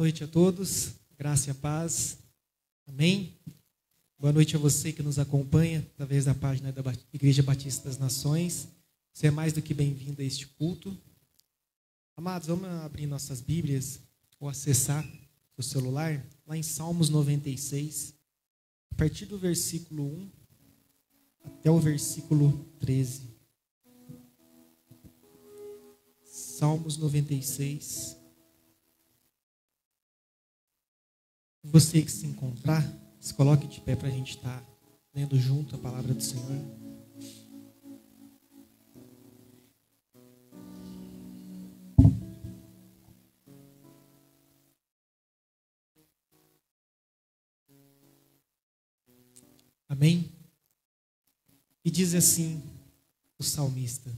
noite a todos, graça e a paz, amém? Boa noite a você que nos acompanha através da página da Igreja Batista das Nações. Você é mais do que bem-vindo a este culto. Amados, vamos abrir nossas Bíblias ou acessar o celular lá em Salmos 96, a partir do versículo 1 até o versículo 13. Salmos 96. Você que se encontrar, se coloque de pé para a gente estar lendo junto a palavra do Senhor. Amém? E diz assim o salmista: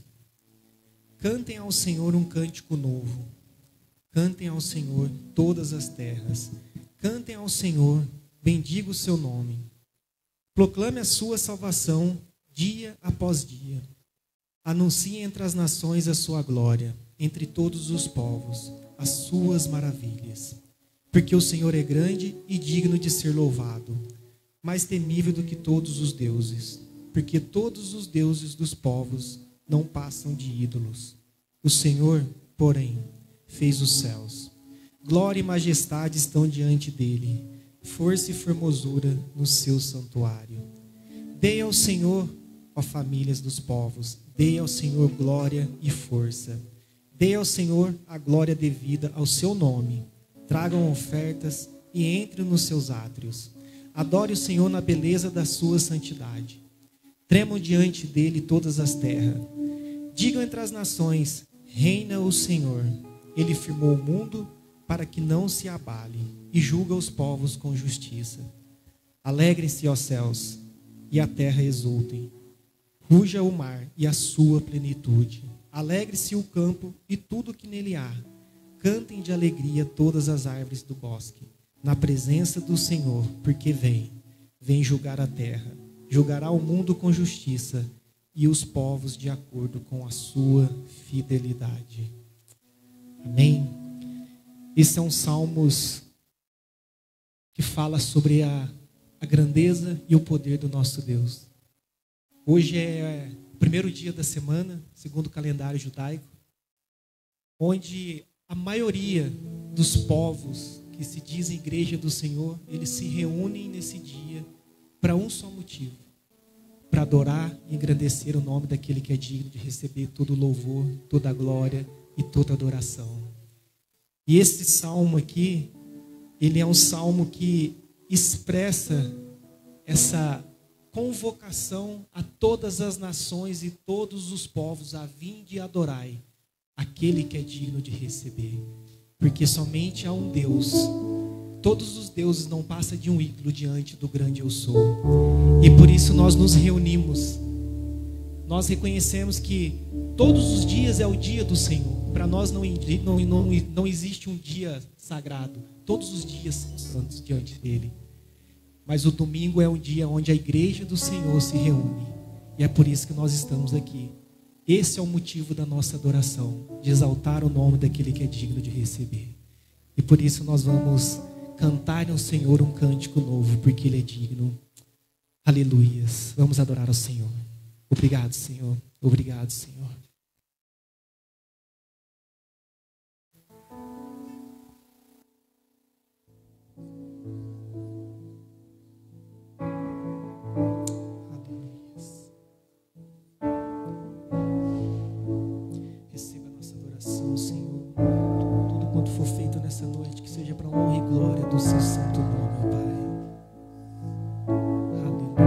cantem ao Senhor um cântico novo, cantem ao Senhor todas as terras, cantem ao Senhor, bendiga o seu nome. Proclame a sua salvação dia após dia. Anuncie entre as nações a sua glória, entre todos os povos, as suas maravilhas. Porque o Senhor é grande e digno de ser louvado, mais temível do que todos os deuses. Porque todos os deuses dos povos não passam de ídolos. O Senhor, porém, fez os céus. Glória e majestade estão diante dele, força e formosura no seu santuário. Dei ao Senhor, ó famílias dos povos, dei ao Senhor glória e força. Dei ao Senhor a glória devida ao seu nome. Tragam ofertas e entrem nos seus átrios. Adore o Senhor na beleza da sua santidade. Tremam diante dele todas as terras. Digam entre as nações: reina o Senhor. Ele firmou o mundo para que não se abale, e julga os povos com justiça. Alegrem-se, ó céus, e a terra exultem. Ruja o mar e a sua plenitude. Alegre-se o campo e tudo que nele há. Cantem de alegria todas as árvores do bosque, na presença do Senhor, porque vem julgar a terra. Julgará o mundo com justiça e os povos de acordo com a sua fidelidade. Amém? Esse é um Salmos que fala sobre a grandeza e o poder do nosso Deus. Hoje é o primeiro dia da semana, segundo o calendário judaico, onde a maioria dos povos que se dizem Igreja do Senhor, eles se reúnem nesse dia para um só motivo: para adorar e engrandecer o nome daquele que é digno de receber todo o louvor, toda a glória e toda a adoração. E esse salmo aqui, ele é um salmo que expressa essa convocação a todas as nações e todos os povos a vinde e adorai aquele que é digno de receber. Porque somente há um Deus. Todos os deuses não passam de um ídolo diante do grande eu sou. E por isso nós nos reunimos. Nós reconhecemos que todos os dias é o dia do Senhor. Para nós não existe um dia sagrado. Todos os dias são santos diante dele. Mas o domingo é um dia onde a igreja do Senhor se reúne. E é por isso que nós estamos aqui. Esse é o motivo da nossa adoração, de exaltar o nome daquele que é digno de receber. E por isso nós vamos cantar ao Senhor um cântico novo, porque ele é digno. Aleluias. Vamos adorar ao Senhor. Obrigado, Senhor. Obrigado, Senhor. Senhor, tudo quanto for feito nessa noite, que seja para a honra e glória do seu santo nome, Pai. Aleluia.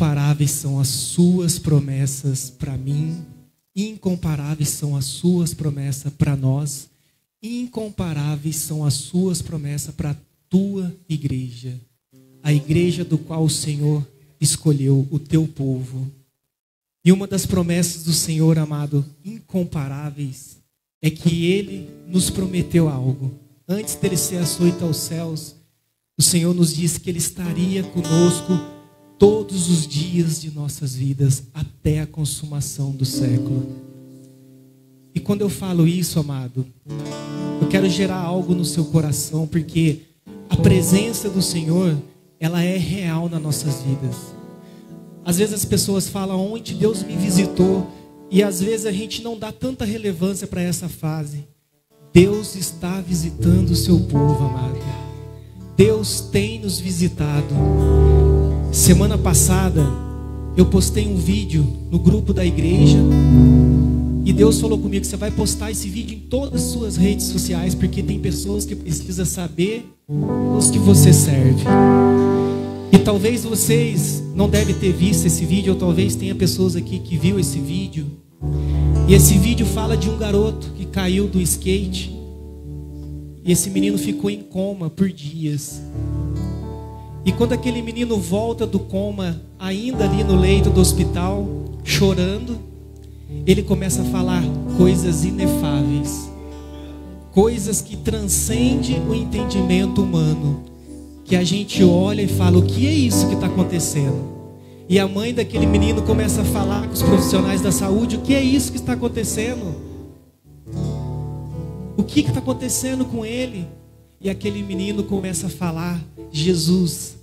Incomparáveis são as suas promessas para mim, incomparáveis são as suas promessas para nós, incomparáveis são as suas promessas para a tua igreja, a igreja do qual o Senhor escolheu, o teu povo. E uma das promessas do Senhor, amado, incomparáveis, é que Ele nos prometeu algo. Antes dele ser açoito aos céus, o Senhor nos disse que Ele estaria conosco todos os dias de nossas vidas, até a consumação do século. E quando eu falo isso, amado, eu quero gerar algo no seu coração, porque a presença do Senhor, ela é real nas nossas vidas. Às vezes as pessoas falam onde Deus me visitou, e às vezes a gente não dá tanta relevância para essa fase. Deus está visitando o seu povo, amado. Deus tem nos visitado. Semana passada eu postei um vídeo no grupo da igreja, e Deus falou comigo: você vai postar esse vídeo em todas as suas redes sociais, porque tem pessoas que precisam saber os que você serve. E talvez vocês não devem ter visto esse vídeo, ou talvez tenha pessoas aqui que viu esse vídeo. E esse vídeo fala de um garoto que caiu do skate, e esse menino ficou em coma por dias. E quando aquele menino volta do coma, ainda ali no leito do hospital, chorando, ele começa a falar coisas inefáveis, coisas que transcendem o entendimento humano, que a gente olha e fala: o que é isso que está acontecendo? E a mãe daquele menino começa a falar com os profissionais da saúde: o que é isso que está acontecendo? O que está acontecendo com ele? E aquele menino começa a falar: Jesus,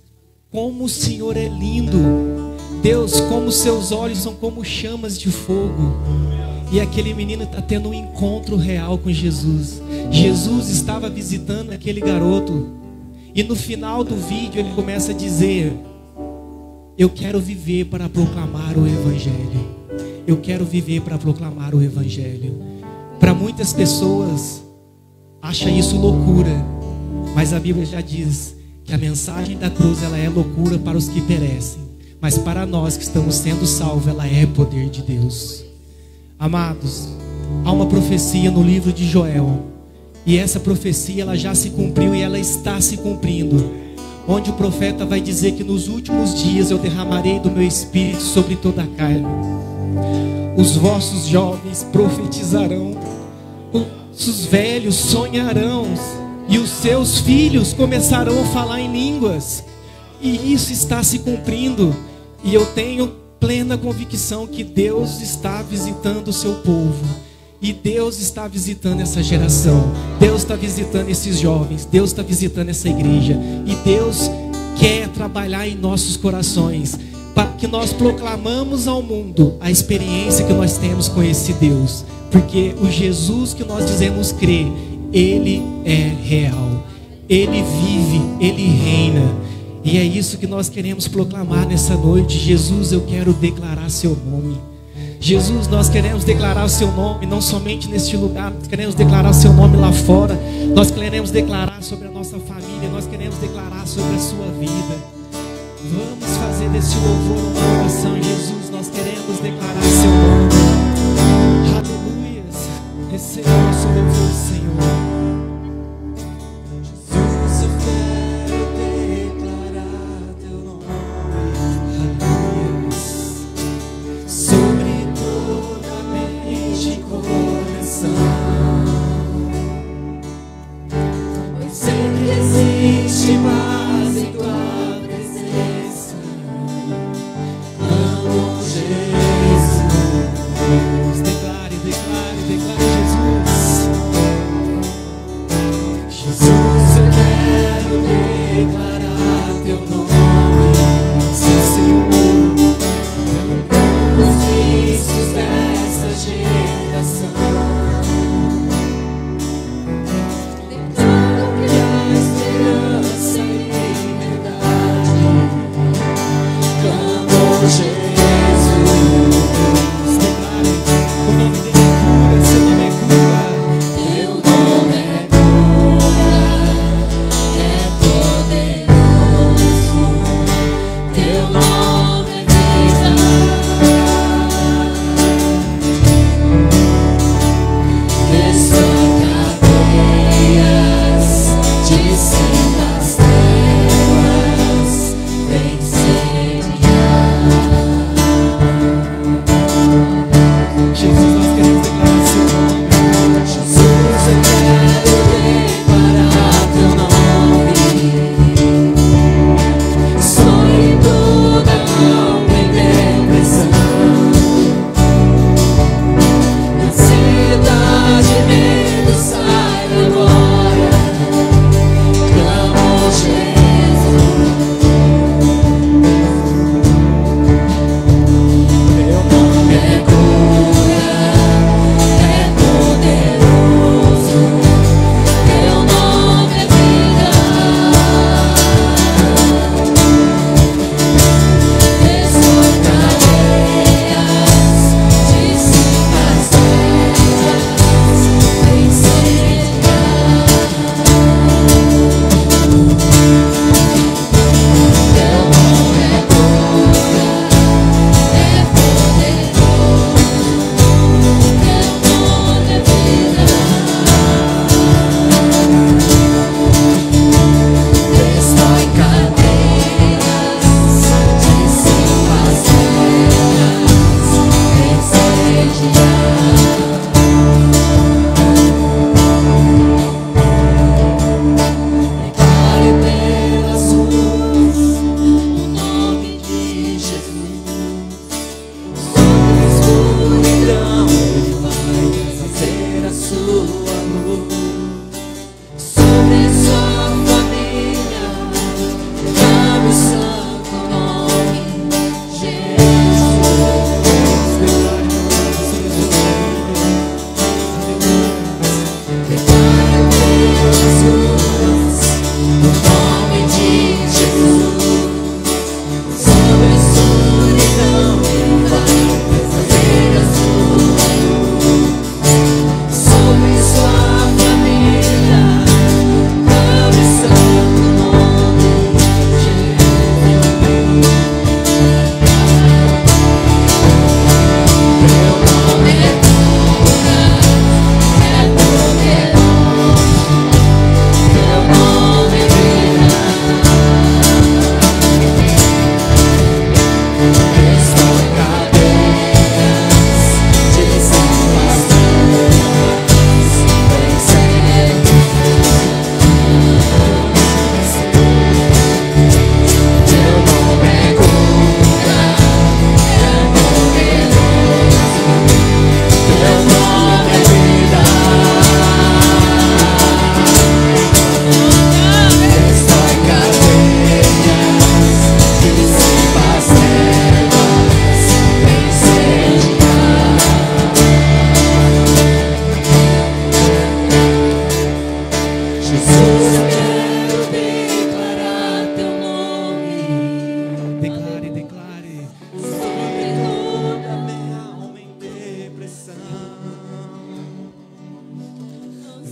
como o Senhor é lindo. Deus, como seus olhos são como chamas de fogo. E aquele menino está tendo um encontro real com Jesus. Jesus estava visitando aquele garoto. E no final do vídeo ele começa a dizer: eu quero viver para proclamar o Evangelho. Eu quero viver para proclamar o Evangelho. Para muitas pessoas, acha isso loucura. Mas a Bíblia já diz que a mensagem da cruz, ela é loucura para os que perecem. Mas para nós que estamos sendo salvos, ela é poder de Deus. Amados, há uma profecia no livro de Joel. E essa profecia, ela já se cumpriu e ela está se cumprindo. Onde o profeta vai dizer que nos últimos dias eu derramarei do meu espírito sobre toda a carne. Os vossos jovens profetizarão, os velhos sonharão, e os seus filhos começarão a falar em línguas. E isso está se cumprindo. E eu tenho plena convicção que Deus está visitando o seu povo. E Deus está visitando essa geração. Deus está visitando esses jovens. Deus está visitando essa igreja. E Deus quer trabalhar em nossos corações, para que nós proclamamos ao mundo a experiência que nós temos com esse Deus. Porque o Jesus que nós dizemos crer, Ele é real. Ele vive, Ele reina. E é isso que nós queremos proclamar nessa noite. Jesus, eu quero declarar seu nome. Jesus, nós queremos declarar o seu nome, não somente neste lugar, nós queremos declarar o seu nome lá fora. Nós queremos declarar sobre a nossa família, nós queremos declarar sobre a sua vida. Vamos fazer desse louvor uma oração. Jesus, nós queremos declarar seu nome. Aleluias. Receba o nosso louvor, Senhor. Jesus.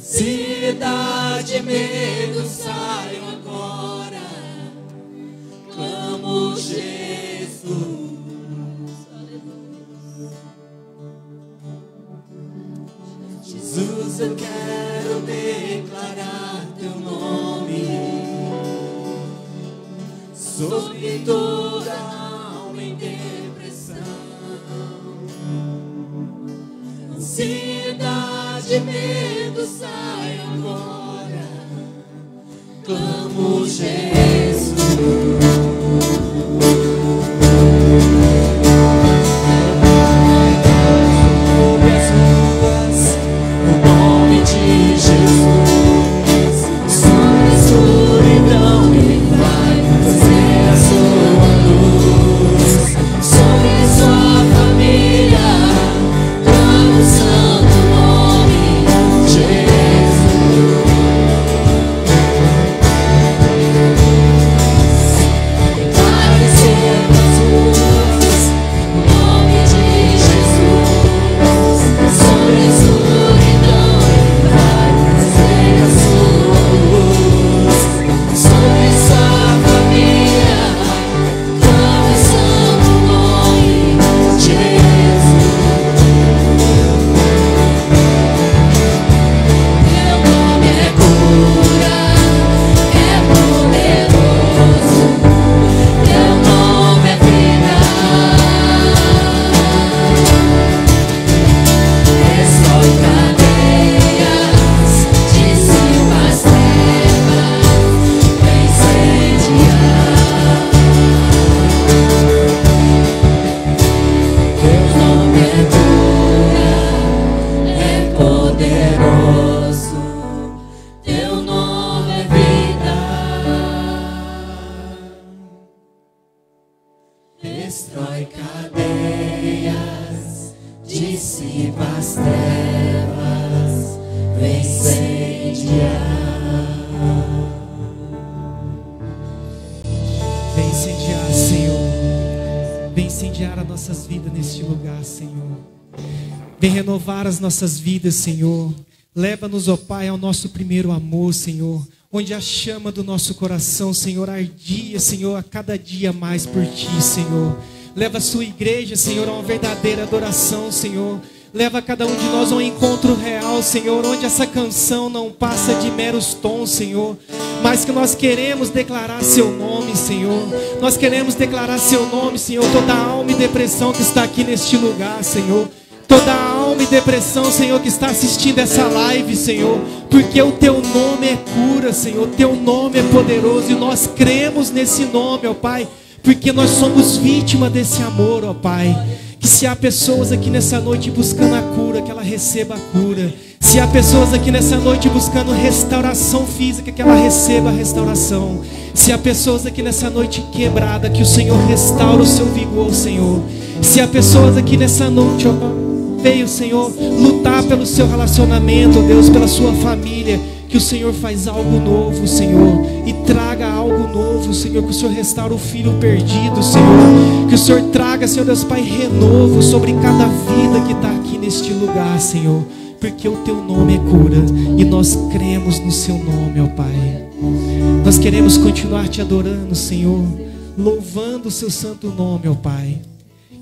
Ansiedade, medo, saiam agora. Clamo Jesus. Jesus, eu quero declarar teu nome sobre toda alma em depressão. Ansiedade, medo, sai agora. Clamo Jesus. Destrói cadeias, dissipa as trevas, vem incendiar. Vem incendiar, Senhor. Vem incendiar as nossas vidas neste lugar, Senhor. Vem renovar as nossas vidas, Senhor. Leva-nos, ó Pai, ao nosso primeiro amor, Senhor. Onde a chama do nosso coração, Senhor, ardia, Senhor, a cada dia mais por Ti, Senhor. Leva a sua igreja, Senhor, a uma verdadeira adoração, Senhor. Leva cada um de nós a um encontro real, Senhor, onde essa canção não passa de meros tons, Senhor, mas que nós queremos declarar Seu nome, Senhor. Nós queremos declarar Seu nome, Senhor. Toda alma e depressão que está aqui neste lugar, Senhor. Toda alma e depressão, Senhor, que está assistindo essa live, Senhor, porque o Teu nome é cura, Senhor, Teu nome é poderoso, e nós cremos nesse nome, ó Pai, porque nós somos vítima desse amor, ó Pai. Que se há pessoas aqui nessa noite buscando a cura, que ela receba a cura. Se há pessoas aqui nessa noite buscando restauração física, que ela receba a restauração. Se há pessoas aqui nessa noite quebrada, que o Senhor restaure o seu vigor, Senhor. Se há pessoas aqui nessa noite, ó Pai, veio, Senhor, lutar pelo seu relacionamento, ó Deus, pela sua família, que o Senhor faz algo novo, Senhor, e traga algo novo, Senhor, que o Senhor restaure o filho perdido, Senhor, que o Senhor traga, Senhor Deus Pai, renovo sobre cada vida que está aqui neste lugar, Senhor, porque o Teu nome é cura, e nós cremos no Seu nome, ó Pai. Nós queremos continuar Te adorando, Senhor, louvando o Seu santo nome, ó Pai,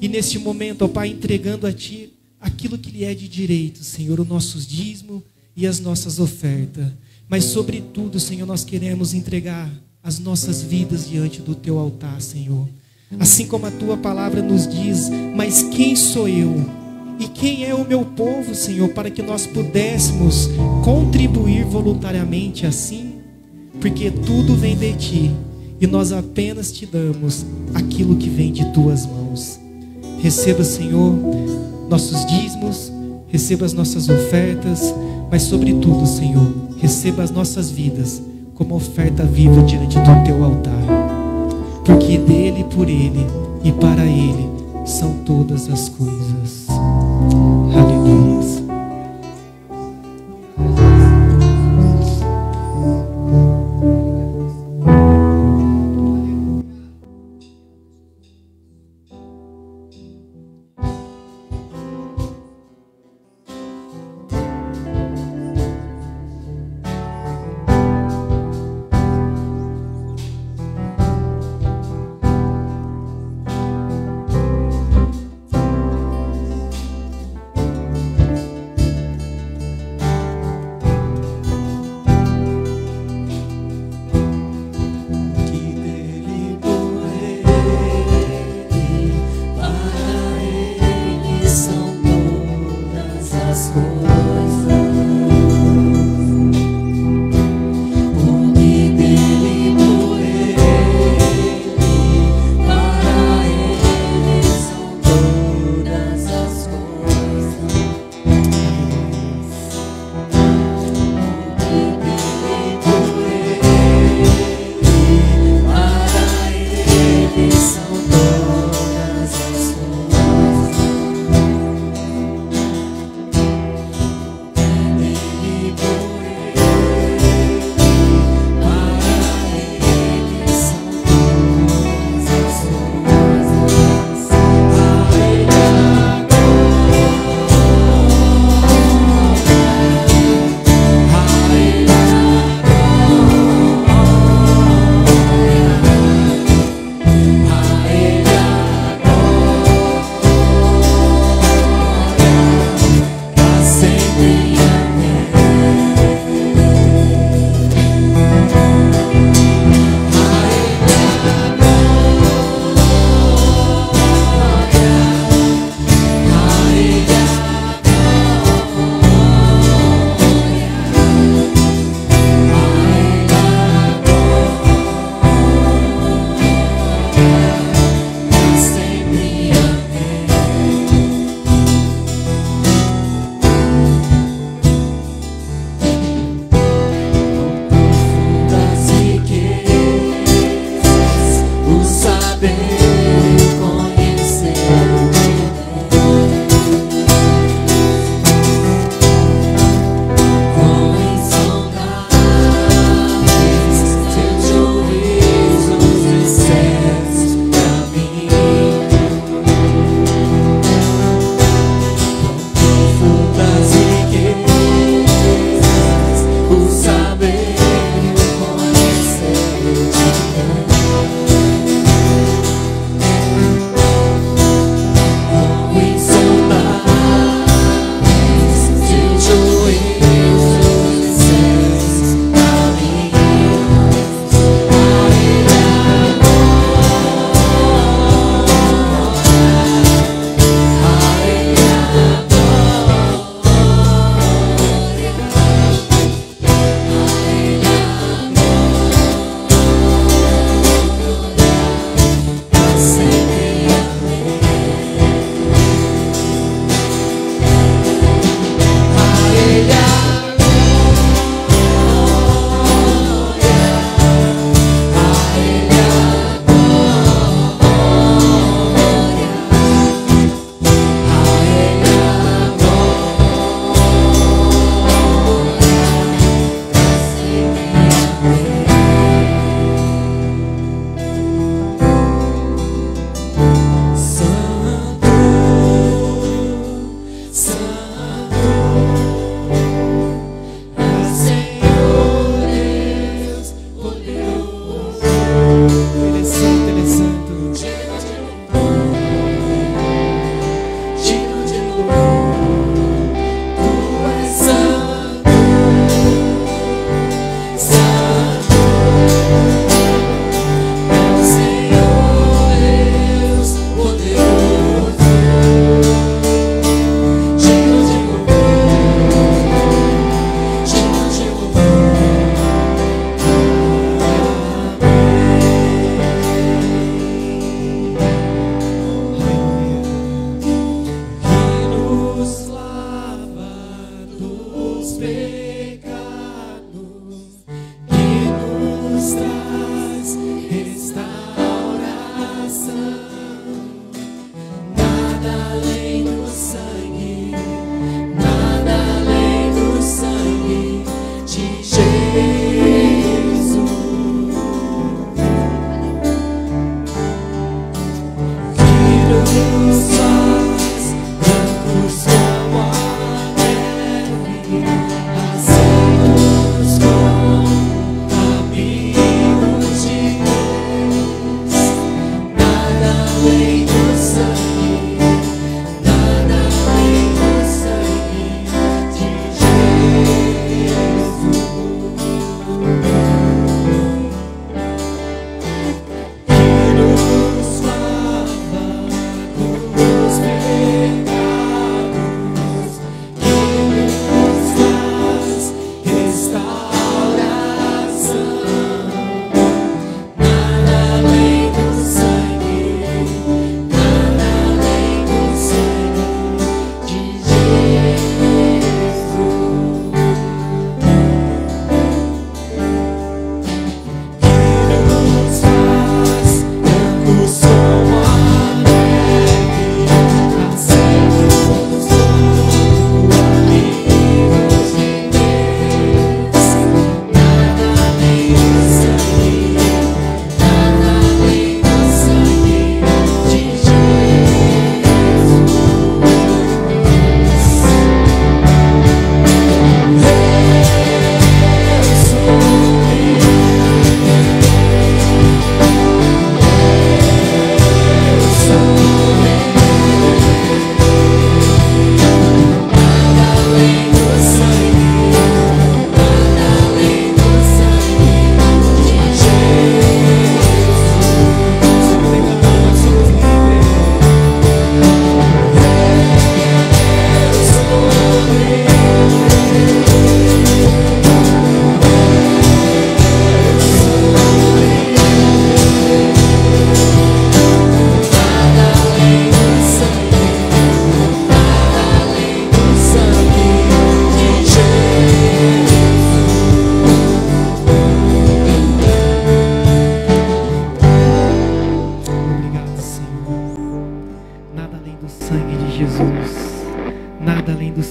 e neste momento, ó Pai, entregando a Ti aquilo que lhe é de direito, Senhor, o nosso dízimo e as nossas ofertas. Mas sobretudo, Senhor, nós queremos entregar as nossas vidas diante do Teu altar, Senhor. Assim como a Tua palavra nos diz, mas quem sou eu? E quem é o meu povo, Senhor, para que nós pudéssemos contribuir voluntariamente assim? Porque tudo vem de Ti, e nós apenas Te damos aquilo que vem de Tuas mãos. Receba, Senhor, nossos dízimos, receba as nossas ofertas, mas sobretudo, Senhor, receba as nossas vidas como oferta viva diante do Teu altar, porque dele, por Ele e para Ele são todas as coisas. Aleluia.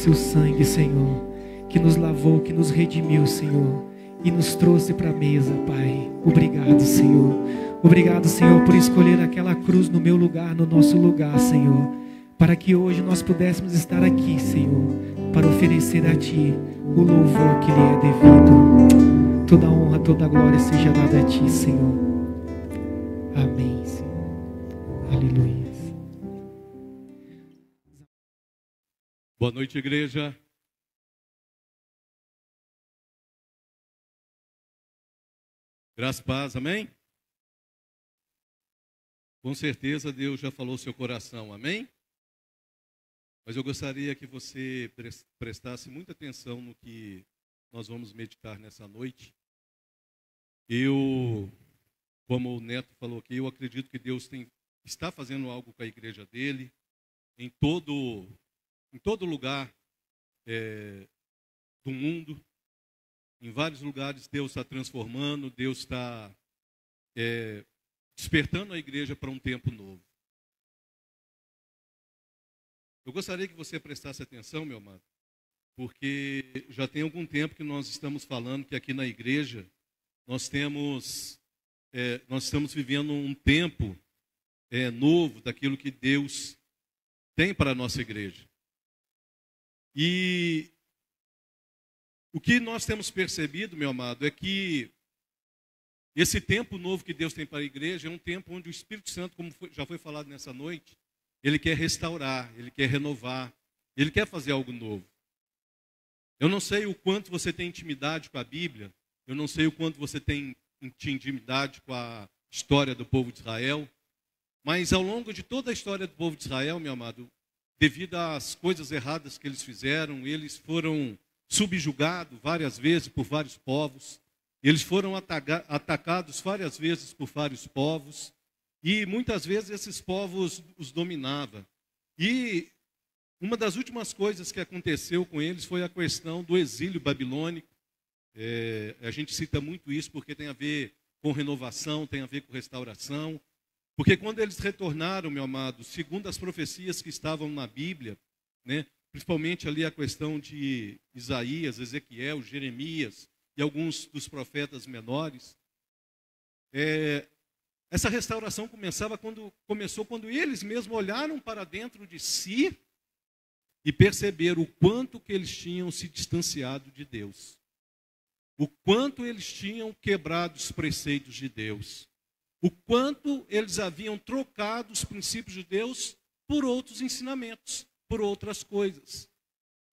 seu sangue, Senhor, que nos lavou, que nos redimiu, Senhor, e nos trouxe para a mesa, Pai. Obrigado, Senhor. Obrigado, Senhor, por escolher aquela cruz no meu lugar, no nosso lugar, Senhor, para que hoje nós pudéssemos estar aqui, Senhor, para oferecer a Ti o louvor que lhe é devido. Toda honra, toda glória seja dada a Ti, Senhor. Amém, Senhor. Aleluia. Boa noite, igreja. Graça e paz, amém? Com certeza Deus já falou seu coração, amém? Mas eu gostaria que você prestasse muita atenção no que nós vamos meditar nessa noite. Como o Neto falou aqui, eu acredito que Deus está fazendo algo com a igreja dele, em todo lugar do mundo. Em vários lugares Deus está transformando, Deus está despertando a igreja para um tempo novo. Eu gostaria que você prestasse atenção, meu amado, porque já tem algum tempo que nós estamos falando que aqui na igreja nós estamos vivendo um tempo novo daquilo que Deus tem para a nossa igreja. E o que nós temos percebido, meu amado, é que esse tempo novo que Deus tem para a igreja é um tempo onde o Espírito Santo, como já foi falado nessa noite, ele quer restaurar, ele quer renovar, ele quer fazer algo novo. Eu não sei o quanto você tem intimidade com a Bíblia, eu não sei o quanto você tem intimidade com a história do povo de Israel, mas ao longo de toda a história do povo de Israel, meu amado, devido às coisas erradas que eles fizeram, eles foram subjugados várias vezes por vários povos, eles foram atacados várias vezes por vários povos, e muitas vezes esses povos os dominavam. E uma das últimas coisas que aconteceu com eles foi a questão do exílio babilônico. A gente cita muito isso porque tem a ver com renovação, tem a ver com restauração. Porque quando eles retornaram, meu amado, segundo as profecias que estavam na Bíblia, né, principalmente ali a questão de Isaías, Ezequiel, Jeremias e alguns dos profetas menores, essa restauração começou quando eles mesmos olharam para dentro de si e perceberam o quanto que eles tinham se distanciado de Deus, o quanto eles tinham quebrado os preceitos de Deus, o quanto eles haviam trocado os princípios de Deus por outros ensinamentos, por outras coisas.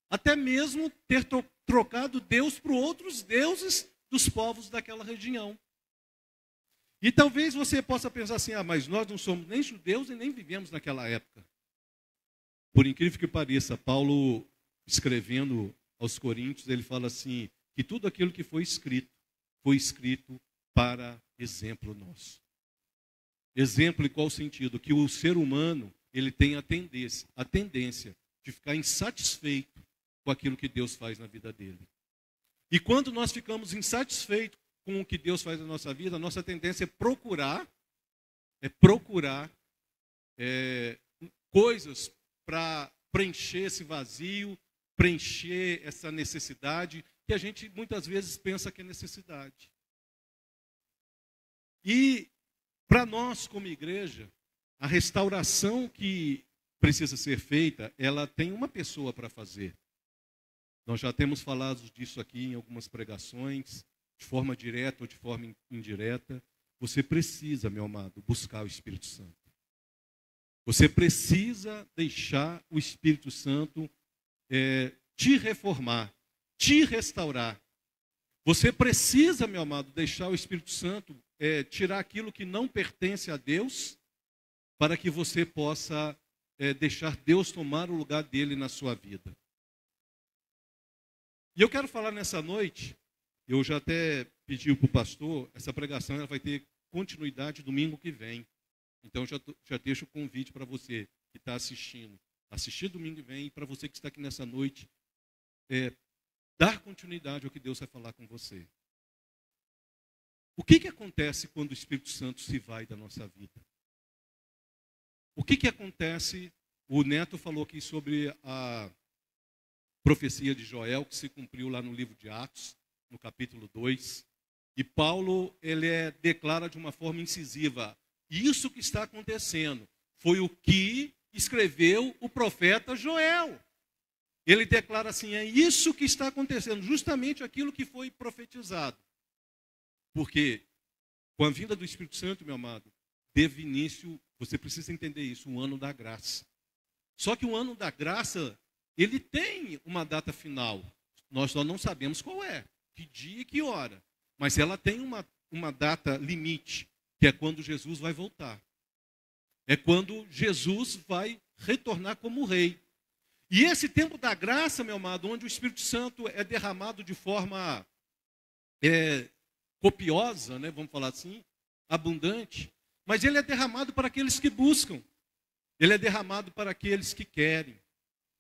Até mesmo ter trocado Deus por outros deuses dos povos daquela região. E talvez você possa pensar assim, mas nós não somos nem judeus e nem vivemos naquela época. Por incrível que pareça, Paulo, escrevendo aos Coríntios, ele fala assim, que tudo aquilo que foi escrito para exemplo nosso. Exemplo em qual sentido? Que o ser humano, ele tem a tendência de ficar insatisfeito com aquilo que Deus faz na vida dele. E quando nós ficamos insatisfeitos com o que Deus faz na nossa vida, a nossa tendência é procurar coisas para preencher esse vazio, preencher essa necessidade, que a gente muitas vezes pensa que é necessidade. E para nós, como igreja, a restauração que precisa ser feita, ela tem uma pessoa para fazer. Nós já temos falado disso aqui em algumas pregações, de forma direta ou de forma indireta. Você precisa, meu amado, buscar o Espírito Santo. Você precisa deixar o Espírito Santo te reformar, te restaurar. Você precisa, meu amado, deixar o Espírito Santo tirar aquilo que não pertence a Deus, para que você possa deixar Deus tomar o lugar dele na sua vida. E eu quero falar nessa noite, eu já até pedi para o pastor, essa pregação ela vai ter continuidade domingo que vem. Então já deixo o convite para você que está assistindo. Assistir domingo que vem, e para você que está aqui nessa noite, dar continuidade ao que Deus vai falar com você. O que acontece quando o Espírito Santo se vai da nossa vida? O que acontece? O Neto falou aqui sobre a profecia de Joel, que se cumpriu lá no livro de Atos, no capítulo 2. E Paulo, declara de uma forma incisiva, isso que está acontecendo foi o que escreveu o profeta Joel. Ele declara assim, é isso que está acontecendo, justamente aquilo que foi profetizado. Porque com a vinda do Espírito Santo, meu amado, teve início, você precisa entender isso, o ano da graça. Só que o ano da graça, ele tem uma data final. Nós só não sabemos qual é, que dia e que hora. Mas ela tem uma data limite, que é quando Jesus vai voltar. É quando Jesus vai retornar como rei. E esse tempo da graça, meu amado, onde o Espírito Santo é derramado de forma copiosa, né, vamos falar assim, abundante, mas ele é derramado para aqueles que buscam. Ele é derramado para aqueles que querem.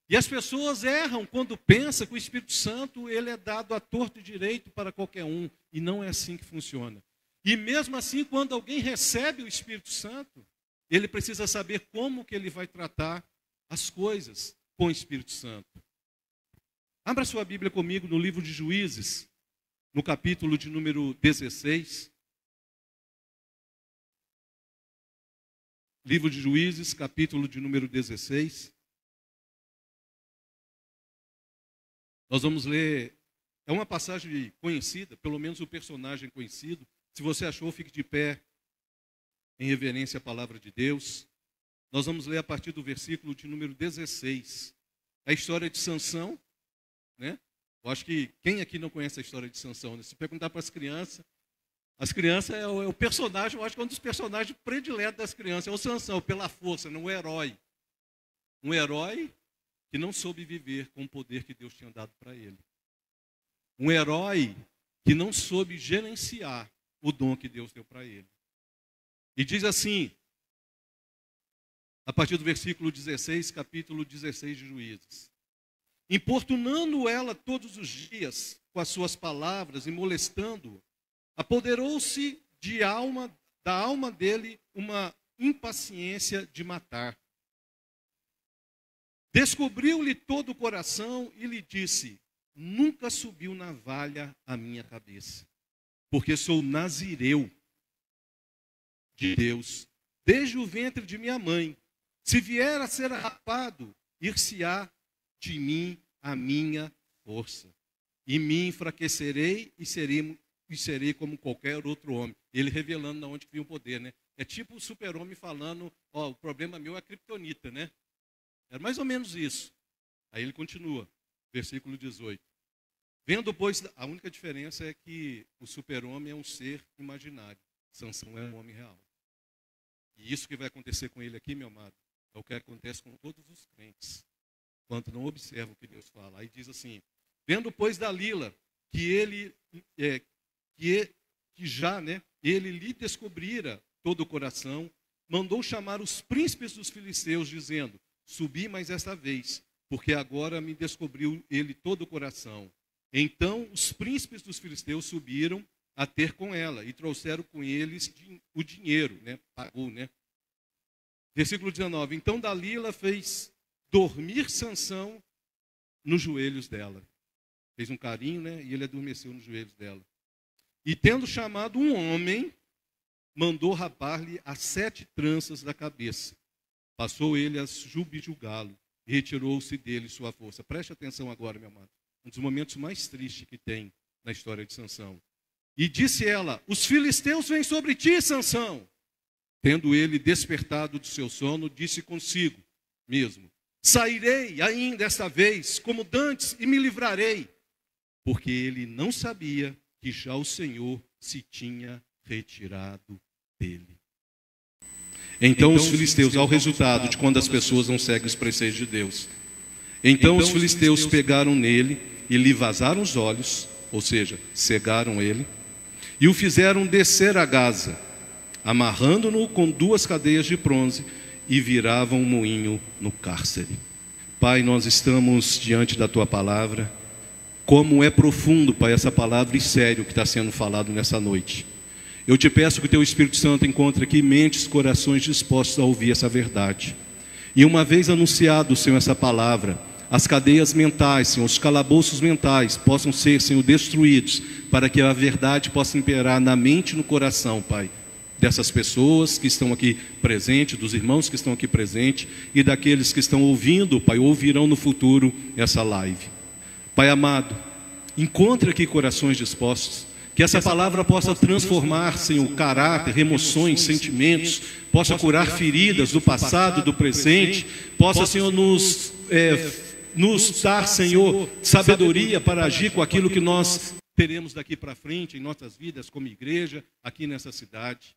E as pessoas erram quando pensam que o Espírito Santo ele é dado à torto e direito para qualquer um. E não é assim que funciona. E mesmo assim, quando alguém recebe o Espírito Santo, ele precisa saber como que ele vai tratar as coisas com o Espírito Santo. Abra sua Bíblia comigo no livro de Juízes, no capítulo de número 16. Livro de Juízes, capítulo de número 16. Nós vamos ler, é uma passagem conhecida, pelo menos o personagem conhecido. Se você achou, fique de pé em reverência à palavra de Deus. Nós vamos ler a partir do versículo de número 16. A história de Sansão, né? Eu acho que quem aqui não conhece a história de Sansão, né? Se perguntar para as crianças é o personagem, eu acho que é um dos personagens prediletos das crianças, é o Sansão, pela força, não o herói. Um herói que não soube viver com o poder que Deus tinha dado para ele. Um herói que não soube gerenciar o dom que Deus deu para ele. E diz assim, a partir do versículo 16, capítulo 16 de Juízes: importunando ela todos os dias com as suas palavras e molestando-o, apoderou-se da alma dele uma impaciência de matar. Descobriu-lhe todo o coração e lhe disse: nunca subiu navalha à minha cabeça, porque sou nazireu de Deus, desde o ventre de minha mãe. Se vier a ser rapado, ir-se-á de mim a minha força, e me enfraquecerei e serei como qualquer outro homem. Ele revelando de onde vinha o poder, né? É tipo o super-homem falando, o problema meu é a criptonita, né? É mais ou menos isso. Aí ele continua, versículo 18. Vendo, pois, a única diferença é que o super-homem é um ser imaginário. Sansão é um homem real. E isso que vai acontecer com ele aqui, meu amado, é o que acontece com todos os crentes, quando não observam o que Deus fala. Aí diz assim: vendo, pois, Dalila, que ele lhe descobrira todo o coração, mandou chamar os príncipes dos filisteus, dizendo: subi mais esta vez, porque agora me descobriu ele todo o coração. Então os príncipes dos filisteus subiram a ter com ela e trouxeram com eles o dinheiro, né? Pagou, né? Versículo 19. Então Dalila fez dormir Sansão nos joelhos dela. Fez um carinho, né? E ele adormeceu nos joelhos dela. E tendo chamado um homem, mandou rapar-lhe as 7 tranças da cabeça. Passou ele a subjugá-lo e retirou-se dele sua força. Preste atenção agora, meu amado. Um dos momentos mais tristes que tem na história de Sansão. E disse ela: os filisteus vêm sobre ti, Sansão. Tendo ele despertado do seu sono, disse consigo mesmo: sairei ainda esta vez, como dantes, e me livrarei. Porque ele não sabia que já o Senhor se tinha retirado dele. Então os filisteus, ao resultado de quando as pessoas não seguem os preceitos de Deus, então os filisteus pegaram nele e lhe vazaram os olhos, ou seja, cegaram ele, e o fizeram descer a Gaza, amarrando-no com 2 cadeias de bronze, e viravam um moinho no cárcere. Pai, nós estamos diante da Tua palavra. Como é profundo, Pai, essa palavra e sério que está sendo falado nessa noite. Eu te peço que o Teu Espírito Santo encontre aqui mentes, corações dispostos a ouvir essa verdade. E uma vez anunciado, Senhor, essa palavra, as cadeias mentais, Senhor, os calabouços mentais possam ser, Senhor, destruídos, para que a verdade possa imperar na mente e no coração, Pai, dessas pessoas que estão aqui presentes, dos irmãos que estão aqui presentes e daqueles que estão ouvindo, Pai, ouvirão no futuro essa live. Pai amado, encontre aqui corações dispostos, que essa palavra possa transformar, Senhor, caráter, emoções, sentimentos, possa curar feridas do passado, do presente, possa, Senhor, nos dar, Senhor, sabedoria para agir com aquilo que nós teremos daqui para frente em nossas vidas como igreja, aqui nessa cidade.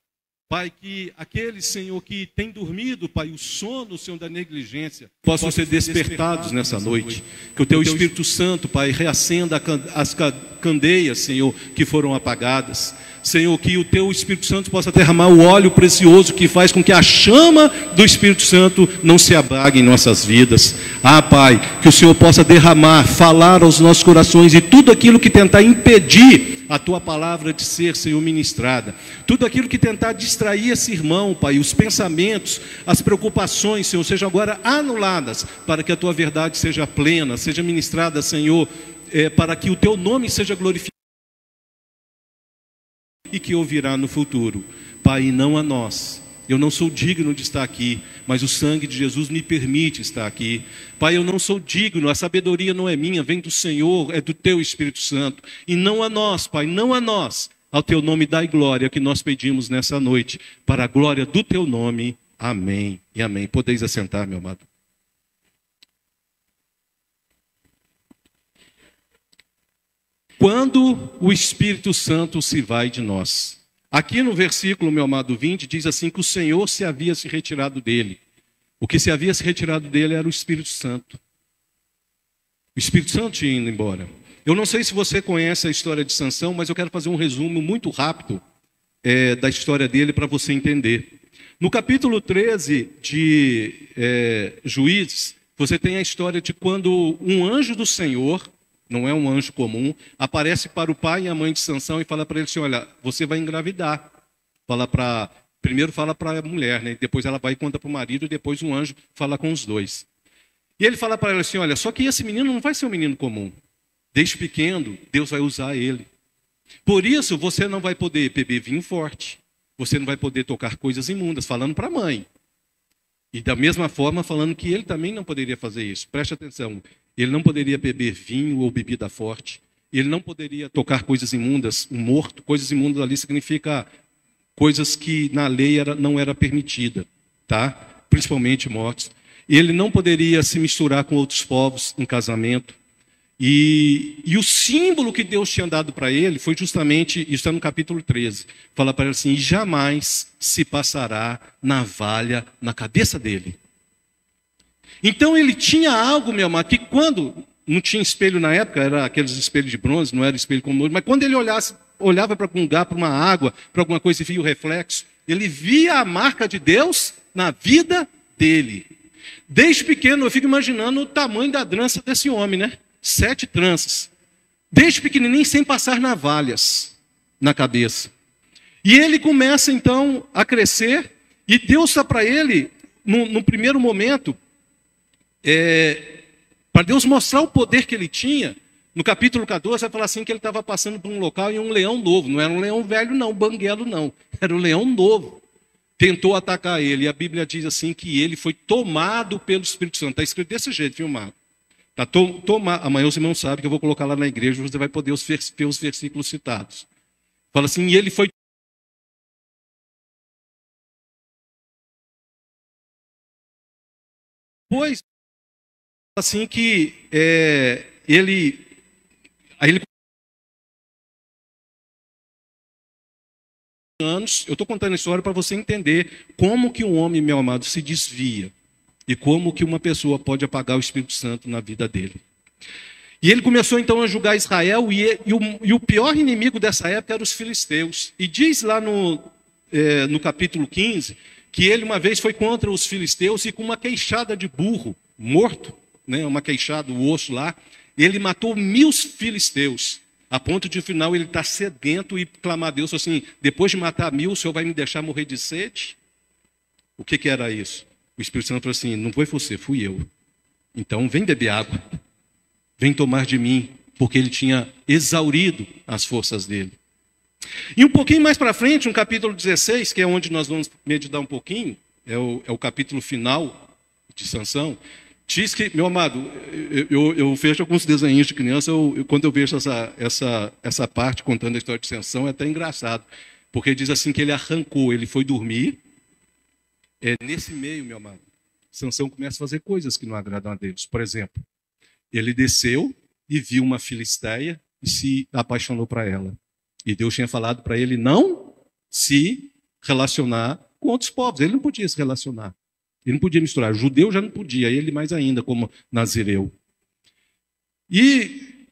Pai, que aqueles, Senhor, que têm dormido, Pai, o sono, Senhor, da negligência, possam ser despertados nessa noite. Que o Teu Espírito Santo, Pai, reacenda as candeias, Senhor, que foram apagadas. Senhor, que o Teu Espírito Santo possa derramar o óleo precioso que faz com que a chama do Espírito Santo não se apague em nossas vidas. Pai, que o Senhor possa derramar, falar aos nossos corações e tudo aquilo que tentar impedir a Tua palavra de ser, Senhor, ministrada. Tudo aquilo que tentar distrair esse irmão, Pai, os pensamentos, as preocupações, Senhor, sejam agora anuladas, para que a Tua verdade seja plena, seja ministrada, Senhor, para que o Teu nome seja glorificado e que ouvirá no futuro. Pai, não a nós, Eu não sou digno de estar aqui, mas o sangue de Jesus me permite estar aqui. Pai, eu não sou digno, a sabedoria não é minha, vem do Senhor, é do Teu Espírito Santo. E não a nós, Pai, não a nós. Ao Teu nome dai glória que nós pedimos nessa noite, para a glória do Teu nome. Amém e amém. Podeis assentar, meu amado. Quando o Espírito Santo se vai de nós. Aqui no versículo, meu amado 20, diz assim que o Senhor se havia se retirado dele. O que se havia se retirado dele era o Espírito Santo. O Espírito Santo tinha ido embora. Eu não sei se você conhece a história de Sansão, mas eu quero fazer um resumo muito rápido da história dele para você entender. No capítulo 13 de Juízes, você tem a história de quando um anjo do Senhor, não é um anjo comum, aparece para o pai e a mãe de Sansão e fala para ele assim, olha, você vai engravidar. Primeiro fala para a mulher, né? Depois ela vai e conta para o marido, e depois um anjo fala com os dois. E ele fala para ela assim, olha, só que esse menino não vai ser um menino comum. Desde pequeno, Deus vai usar ele. Por isso, você não vai poder beber vinho forte. Você não vai poder tocar coisas imundas, falando para a mãe. E da mesma forma, falando que ele também não poderia fazer isso. Preste atenção. Ele não poderia beber vinho ou bebida forte. Ele não poderia tocar coisas imundas, um morto. Coisas imundas ali significa coisas que na lei não era permitida, tá? Principalmente mortos. Ele não poderia se misturar com outros povos em casamento. E o símbolo que Deus tinha dado para ele foi justamente, isso está no capítulo 13, fala para ele assim, jamais se passará navalha na cabeça dele. Então ele tinha algo, meu amado, que quando, não tinha espelho na época, era aqueles espelhos de bronze, não era espelho como hoje, mas quando ele olhava para um lugar, para uma água, para alguma coisa e via o reflexo, ele via a marca de Deus na vida dele. Desde pequeno eu fico imaginando o tamanho da trança desse homem, né? 7 tranças. Desde pequenininho, sem passar navalhas na cabeça. E ele começa então a crescer, e Deus está para ele, no primeiro momento, para Deus mostrar o poder que ele tinha, no capítulo 14 vai falar assim que ele estava passando por um local e um leão novo, não era um leão velho não, banguelo não, era um leão novo, tentou atacar ele, e a Bíblia diz assim que ele foi tomado pelo Espírito Santo, está escrito desse jeito, viu, Marco? Tá, amanhã os irmãos sabem que eu vou colocar lá na igreja, você vai poder ver os versículos citados. Fala assim, e ele foi depois assim que ele anos, eu estou contando a história para você entender como que um homem, meu amado, se desvia e como que uma pessoa pode apagar o Espírito Santo na vida dele. E ele começou então a julgar Israel, e o pior inimigo dessa época eram os filisteus. E diz lá no capítulo 15 que ele uma vez foi contra os filisteus e com uma queixada de burro morto, né, uma queixada, o osso lá, ele matou 1000 filisteus, a ponto de, no final, ele estar sedento e clamar a Deus assim, depois de matar 1000, o Senhor vai me deixar morrer de sede? O que era isso? O Espírito Santo falou assim, não foi você, fui eu. Então vem beber água, vem tomar de mim, porque ele tinha exaurido as forças dele. E um pouquinho mais para frente, no capítulo 16, que é onde nós vamos meditar um pouquinho, é o capítulo final de Sansão, diz que, meu amado, eu vejo alguns desenhos de criança, quando eu vejo essa parte contando a história de Sansão, é até engraçado, porque diz assim que ele arrancou, ele foi dormir, nesse meio, meu amado, Sansão começa a fazer coisas que não agradam a Deus. Por exemplo, ele desceu e viu uma filisteia e se apaixonou por ela. E Deus tinha falado para ele não se relacionar com outros povos. Ele não podia se relacionar. Ele não podia misturar. O judeu já não podia, ele mais ainda, como nazireu. E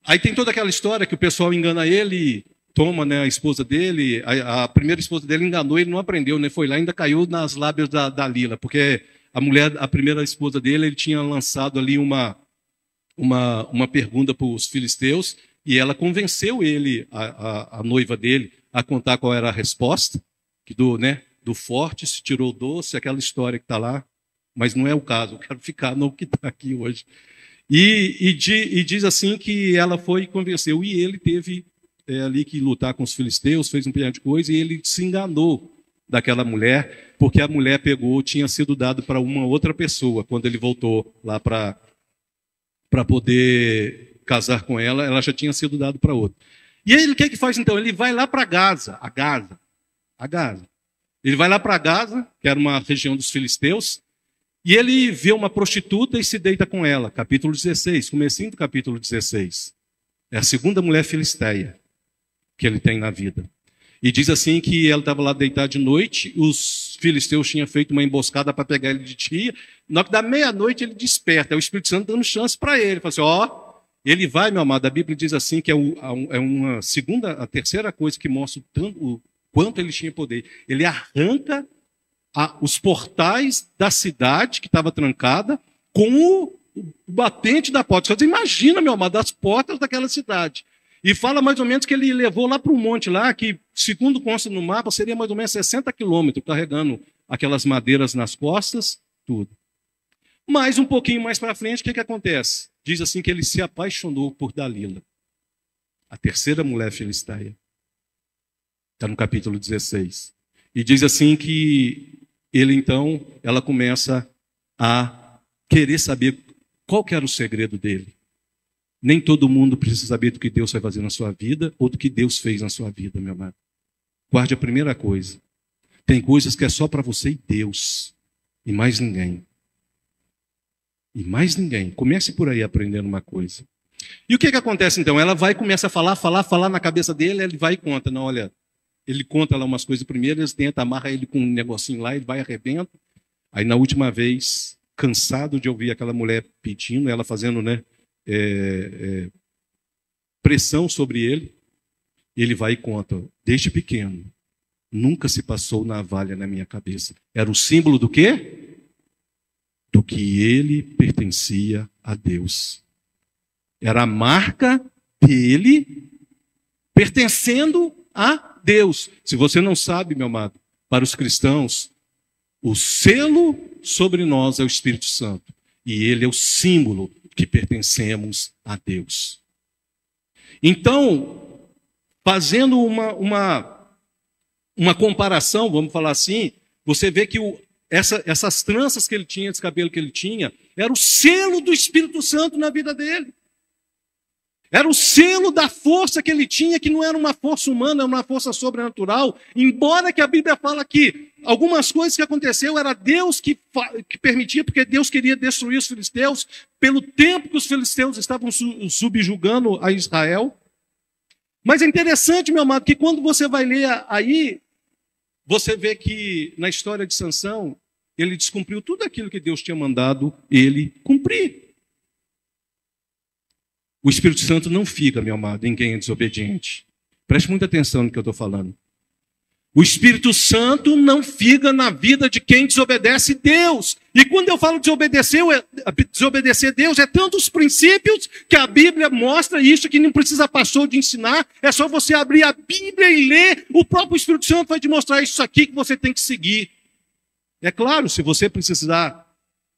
aí tem toda aquela história que o pessoal engana ele, toma, né, a esposa dele, a primeira esposa dele enganou, ele não aprendeu, né, foi lá e ainda caiu nas lábias da Dalila, porque a primeira esposa dele, ele tinha lançado ali uma pergunta para os filisteus, e ela convenceu ele, a noiva dele, a contar qual era a resposta, que do forte se tirou o doce, aquela história que está lá, mas não é o caso, eu quero ficar no que está aqui hoje. E diz assim que ela foi e convenceu, e ele teve ali que lutar com os filisteus, fez um punhado de coisa, e ele se enganou daquela mulher, porque a mulher tinha sido dado para uma outra pessoa. Quando ele voltou lá para poder casar com ela, ela já tinha sido dado para outra. E aí, o que faz então? Ele vai lá para Gaza. Ele vai lá para Gaza, que era uma região dos filisteus, e ele vê uma prostituta e se deita com ela. Capítulo 16, comecinho do capítulo 16. É a segunda mulher filisteia que ele tem na vida. E diz assim que ela estava lá deitada de noite, os filisteus tinham feito uma emboscada para pegar ele de dia. Na hora que dá meia-noite ele desperta, é o Espírito Santo dando chance para ele. Fala assim, ele vai, meu amado, a Bíblia diz assim que é a terceira coisa que mostra o quanto ele tinha poder. Ele arranca os portais da cidade que estava trancada com o batente da porta. Você imagina, meu amado, as portas daquela cidade. E fala mais ou menos que ele levou lá para um monte lá, que, segundo consta no mapa, seria mais ou menos 60 quilômetros, carregando aquelas madeiras nas costas, tudo. Mas um pouquinho mais para frente, o que acontece? Diz assim que ele se apaixonou por Dalila, a terceira mulher filisteia. Está no capítulo 16. E diz assim que ela começa a querer saber qual que era o segredo dele. Nem todo mundo precisa saber do que Deus vai fazer na sua vida ou do que Deus fez na sua vida, meu amado. Guarde a primeira coisa. Tem coisas que é só para você e Deus. E mais ninguém. E mais ninguém. Comece por aí aprendendo uma coisa. E o que acontece então? Ela vai e começa a falar na cabeça dele, ele vai e conta. Não, olha, ele conta lá umas coisas primeiro, eles tentam, amarra ele com um negocinho lá, ele vai e arrebenta. Aí na última vez, cansado de ouvir aquela mulher pedindo, ela fazendo, pressão sobre ele vai e conta, desde pequeno, nunca se passou navalha na minha cabeça. Era o símbolo do quê? Do que ele pertencia a Deus. Era a marca dele pertencendo a Deus. Se você não sabe, meu amado, para os cristãos, o selo sobre nós é o Espírito Santo. E ele é o símbolo que pertencemos a Deus. Então, fazendo uma comparação, vamos falar assim, você vê que essas tranças que ele tinha, esse cabelo que ele tinha, era o selo do Espírito Santo na vida dele. Era o selo da força que ele tinha, que não era uma força humana, era uma força sobrenatural. Embora que a Bíblia fala que algumas coisas que aconteceu era Deus que permitia, porque Deus queria destruir os filisteus, pelo tempo que os filisteus estavam subjugando a Israel. Mas é interessante, meu amado, que quando você vai ler aí, você vê que na história de Sansão, ele descumpriu tudo aquilo que Deus tinha mandado ele cumprir. O Espírito Santo não fica, meu amado, em quem é desobediente. Preste muita atenção no que eu estou falando. O Espírito Santo não fica na vida de quem desobedece Deus. E quando eu falo desobedecer Deus, é tantos princípios que a Bíblia mostra isso, que não precisa pastor de ensinar. É só você abrir a Bíblia e ler. O próprio Espírito Santo vai te mostrar isso aqui que você tem que seguir. É claro, se você precisar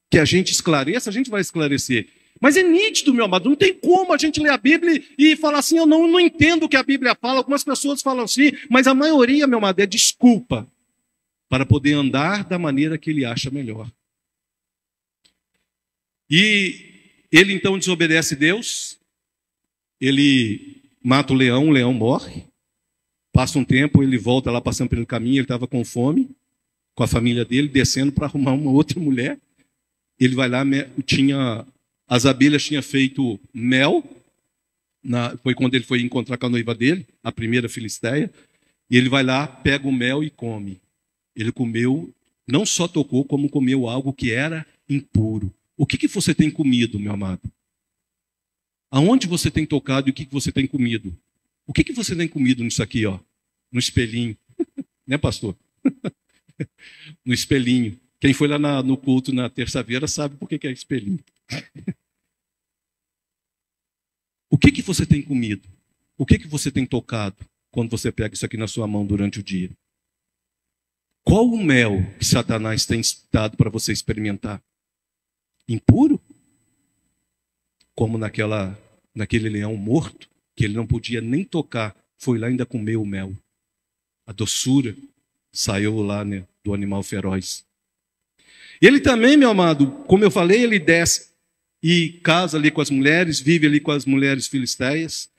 que a gente esclareça, a gente vai esclarecer. Mas é nítido, meu amado, não tem como a gente ler a Bíblia e falar assim, eu não entendo o que a Bíblia fala. Algumas pessoas falam assim, mas a maioria, meu amado, é desculpa para poder andar da maneira que ele acha melhor. E ele então desobedece Deus, ele mata o leão morre, passa um tempo, ele volta lá passando pelo caminho, ele estava com fome, com a família dele, descendo para arrumar uma outra mulher. Ele vai lá, as abelhas tinham feito mel, foi quando ele foi encontrar com a noiva dele, a primeira filisteia, e ele vai lá, pega o mel e come. Ele comeu, não só tocou, como comeu algo que era impuro. O que você tem comido, meu amado? Aonde você tem tocado e o que você tem comido? O que você tem comido nisso aqui, ó? No espelhinho. Né, pastor? No espelhinho. Quem foi lá no culto na terça-feira sabe por que é espelhinho. O que você tem comido? O que você tem tocado quando você pega isso aqui na sua mão durante o dia? Qual o mel que Satanás tem dado para você experimentar? Impuro? Como naquele leão morto, que ele não podia nem tocar, foi lá e ainda comeu o mel. A doçura saiu lá, né, do animal feroz. Ele também, meu amado, como eu falei, ele desce e casa ali com as mulheres, vive ali com as mulheres filisteias.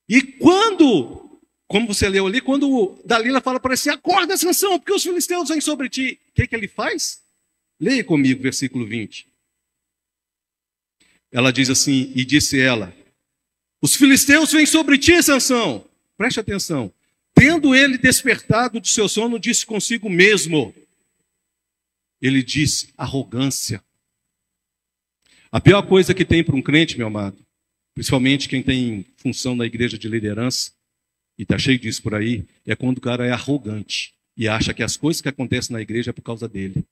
E quando, como você leu ali, quando Dalila fala para ele, acorda, Sansão, porque os filisteus vêm sobre ti. O que ele faz? Leia comigo, versículo 20. Ela diz assim, e disse ela, os filisteus vêm sobre ti, Sansão. Preste atenção. Tendo ele despertado do seu sono, disse consigo mesmo. Ele disse, arrogância. A pior coisa que tem para um crente, meu amado, principalmente quem tem função na igreja de liderança, e está cheio disso por aí, é quando o cara é arrogante e acha que as coisas que acontecem na igreja é por causa dele.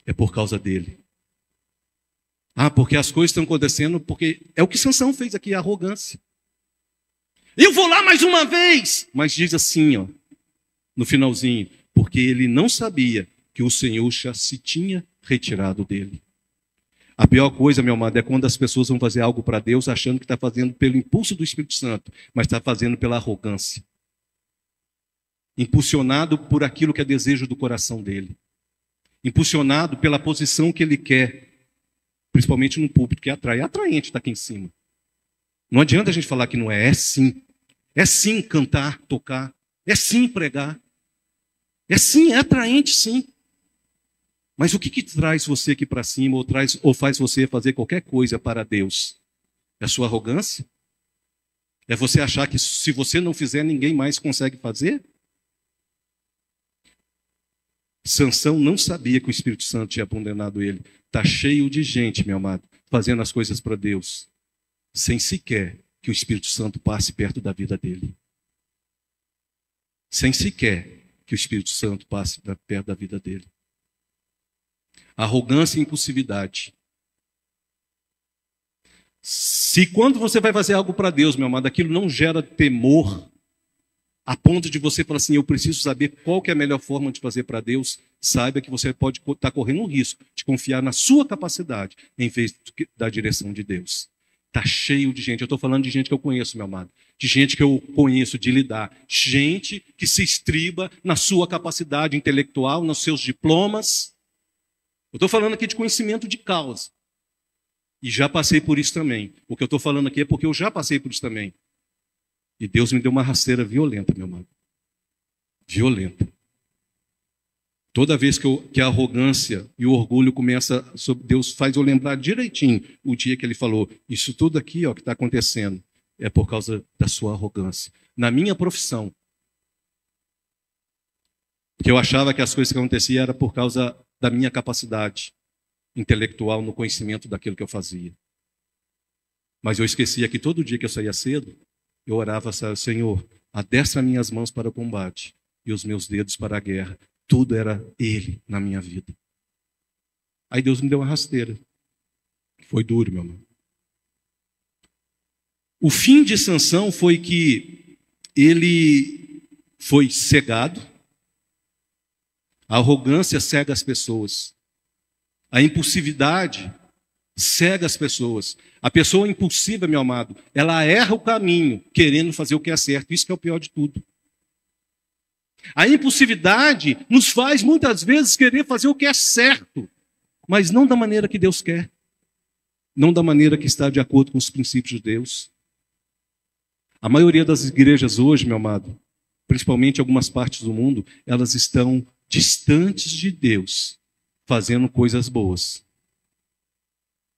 É por causa dele. Ah, porque as coisas estão acontecendo, porque é o que Sansão fez aqui, a arrogância. Eu vou lá mais uma vez! Mas diz assim, ó, no finalzinho, porque ele não sabia que o Senhor já se tinha retirado dele. A pior coisa, meu amado, é quando as pessoas vão fazer algo para Deus achando que está fazendo pelo impulso do Espírito Santo, mas está fazendo pela arrogância. Impulsionado por aquilo que é desejo do coração dele. Impulsionado pela posição que ele quer, principalmente no púlpito, que atrai. É atraente estar aqui em cima. Não adianta a gente falar que não é. É sim. É sim cantar, tocar. É sim pregar. É sim, é atraente sim. Mas o que traz você aqui para cima ou faz você fazer qualquer coisa para Deus? É a sua arrogância? É você achar que se você não fizer, ninguém mais consegue fazer? Sansão não sabia que o Espírito Santo tinha abandonado ele. Está cheio de gente, meu amado, fazendo as coisas para Deus, sem sequer que o Espírito Santo passe perto da vida dele. Sem sequer que o Espírito Santo passe perto da vida dele. Arrogância e impulsividade. Se quando você vai fazer algo para Deus, meu amado, aquilo não gera temor, a ponto de você falar assim, eu preciso saber qual que é a melhor forma de fazer para Deus, saiba que você pode estar correndo um risco de confiar na sua capacidade, em vez da direção de Deus. Está cheio de gente, eu estou falando de gente que eu conheço, meu amado, de gente que eu conheço de lidar, gente que se estriba na sua capacidade intelectual, nos seus diplomas. Eu estou falando aqui de conhecimento de causa. E já passei por isso também. O que eu estou falando aqui é porque eu já passei por isso também. E Deus me deu uma rasteira violenta, meu amado. Violenta. Toda vez que a arrogância e o orgulho começa, Deus faz eu lembrar direitinho o dia que ele falou, isso tudo aqui ó, que está acontecendo é por causa da sua arrogância. Na minha profissão. Porque eu achava que as coisas que aconteciam eram por causa da minha capacidade intelectual no conhecimento daquilo que eu fazia. Mas eu esquecia que todo dia que eu saía cedo, eu orava, Senhor, adestra minhas mãos para o combate e os meus dedos para a guerra. Tudo era Ele na minha vida. Aí Deus me deu uma rasteira. Foi duro, meu irmão. O fim de Sansão foi que ele foi cegado. A arrogância cega as pessoas. A impulsividade cega as pessoas. A pessoa impulsiva, meu amado, ela erra o caminho, querendo fazer o que é certo. Isso que é o pior de tudo. A impulsividade nos faz, muitas vezes, querer fazer o que é certo, mas não da maneira que Deus quer. Não da maneira que está de acordo com os princípios de Deus. A maioria das igrejas hoje, meu amado, principalmente em algumas partes do mundo, elas estão distantes de Deus, fazendo coisas boas,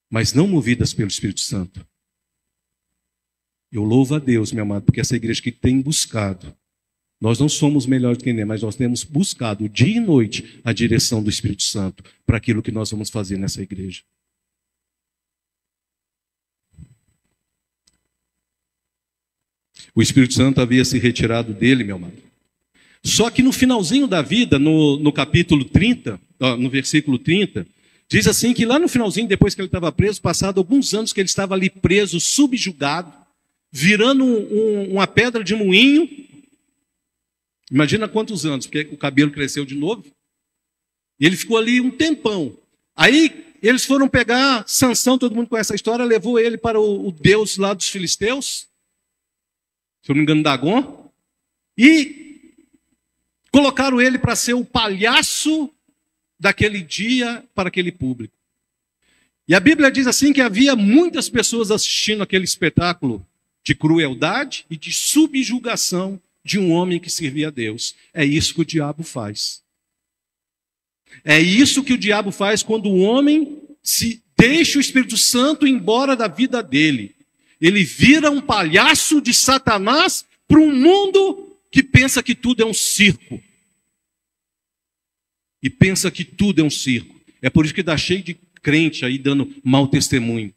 mas não movidas pelo Espírito Santo. Eu louvo a Deus, meu amado, porque essa igreja que tem buscado, nós não somos melhores do que ninguém, mas nós temos buscado dia e noite a direção do Espírito Santo para aquilo que nós vamos fazer nessa igreja. O Espírito Santo havia se retirado dele, meu amado. Só que no finalzinho da vida, no capítulo 30, no versículo 30, diz assim que lá no finalzinho, depois que ele estava preso, passado alguns anos que ele estava ali preso, subjugado, virando uma pedra de moinho. Imagina quantos anos, porque o cabelo cresceu de novo. E ele ficou ali um tempão. Aí eles foram pegar Sansão, todo mundo conhece a história, levou ele para o deus lá dos filisteus, se eu não me engano, Dagon, e Colocaram ele para ser o palhaço daquele dia para aquele público. E a Bíblia diz assim que havia muitas pessoas assistindo aquele espetáculo de crueldade e de subjugação de um homem que servia a Deus. É isso que o diabo faz. É isso que o diabo faz quando o homem se deixa o Espírito Santo embora da vida dele. Ele vira um palhaço de Satanás para um mundo que pensa que tudo é um circo. E pensa que tudo é um circo. É por isso que dá cheio de crente aí dando mau testemunho.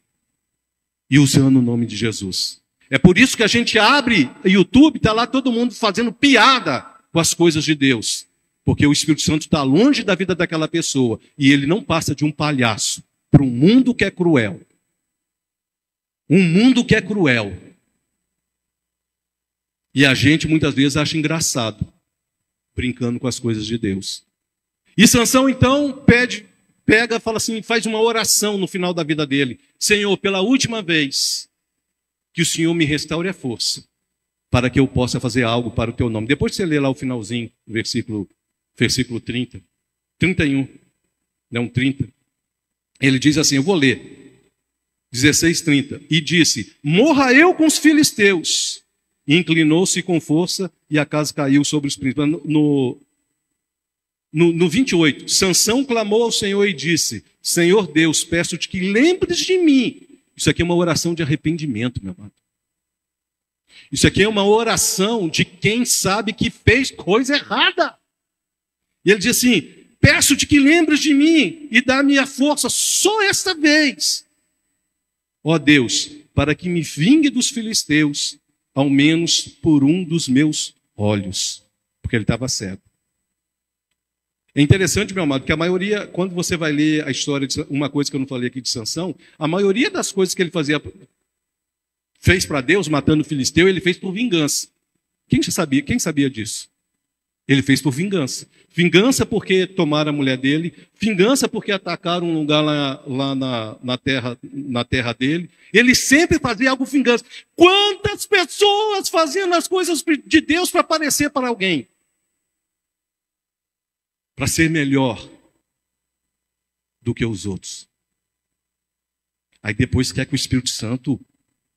E usando o nome de Jesus. É por isso que a gente abre o YouTube, está lá todo mundo fazendo piada com as coisas de Deus. Porque o Espírito Santo está longe da vida daquela pessoa. E ele não passa de um palhaço para um mundo que é cruel. Um mundo que é cruel. E a gente muitas vezes acha engraçado, brincando com as coisas de Deus. E Sansão então pega, fala assim, faz uma oração no final da vida dele. Senhor, pela última vez, que o Senhor me restaure a força, para que eu possa fazer algo para o teu nome. Depois você lê lá o finalzinho, versículo 30, 31, não 30. Ele diz assim, eu vou ler, 16:30. E disse, morra eu com os filisteus. E inclinou-se com força e a casa caiu sobre os príncipes. No 28, Sansão clamou ao Senhor e disse, Senhor Deus, peço-te que lembres de mim. Isso aqui é uma oração de arrependimento, meu amado. Isso aqui é uma oração de quem sabe que fez coisa errada. E ele diz assim, peço-te que lembres de mim e dá-me a força só esta vez. Ó Deus, para que me vingue dos filisteus, ao menos por um dos meus olhos. Porque ele estava cego. É interessante, meu amado, que a maioria, quando você vai ler a história de uma coisa que eu não falei aqui de Sansão, a maioria das coisas que ele fez para Deus, matando o filisteu, ele fez por vingança. Quem sabia disso? Ele fez por vingança. Vingança porque tomaram a mulher dele, vingança porque atacaram um lugar lá na terra dele. Ele sempre fazia algo vingança. Quantas pessoas faziam as coisas de Deus para aparecer para alguém? Para ser melhor do que os outros. Aí depois quer que o Espírito Santo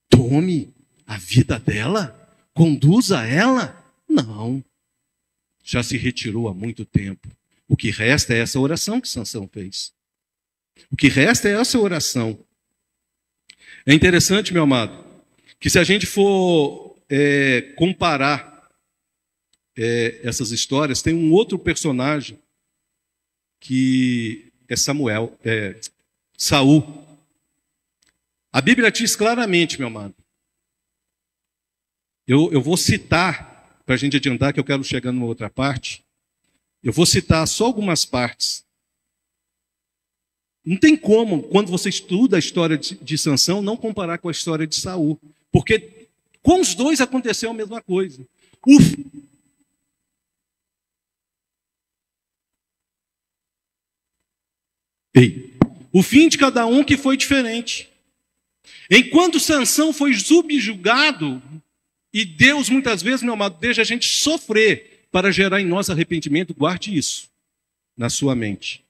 tome a vida dela? Conduza ela? Não. Já se retirou há muito tempo. O que resta é essa oração que Sansão fez. O que resta é essa oração. É interessante, meu amado, que se a gente for comparar essas histórias, tem um outro personagem que é Saul. A Bíblia diz claramente, meu amado. Eu vou citar, para a gente adiantar, que eu quero chegar numa outra parte. Eu vou citar só algumas partes. Não tem como, quando você estuda a história de Sansão, não comparar com a história de Saul. Porque com os dois aconteceu a mesma coisa. O fim de cada um que foi diferente. Enquanto Sansão foi subjugado, e Deus muitas vezes, meu amado, deixa a gente sofrer para gerar em nós arrependimento, guarde isso na sua mente.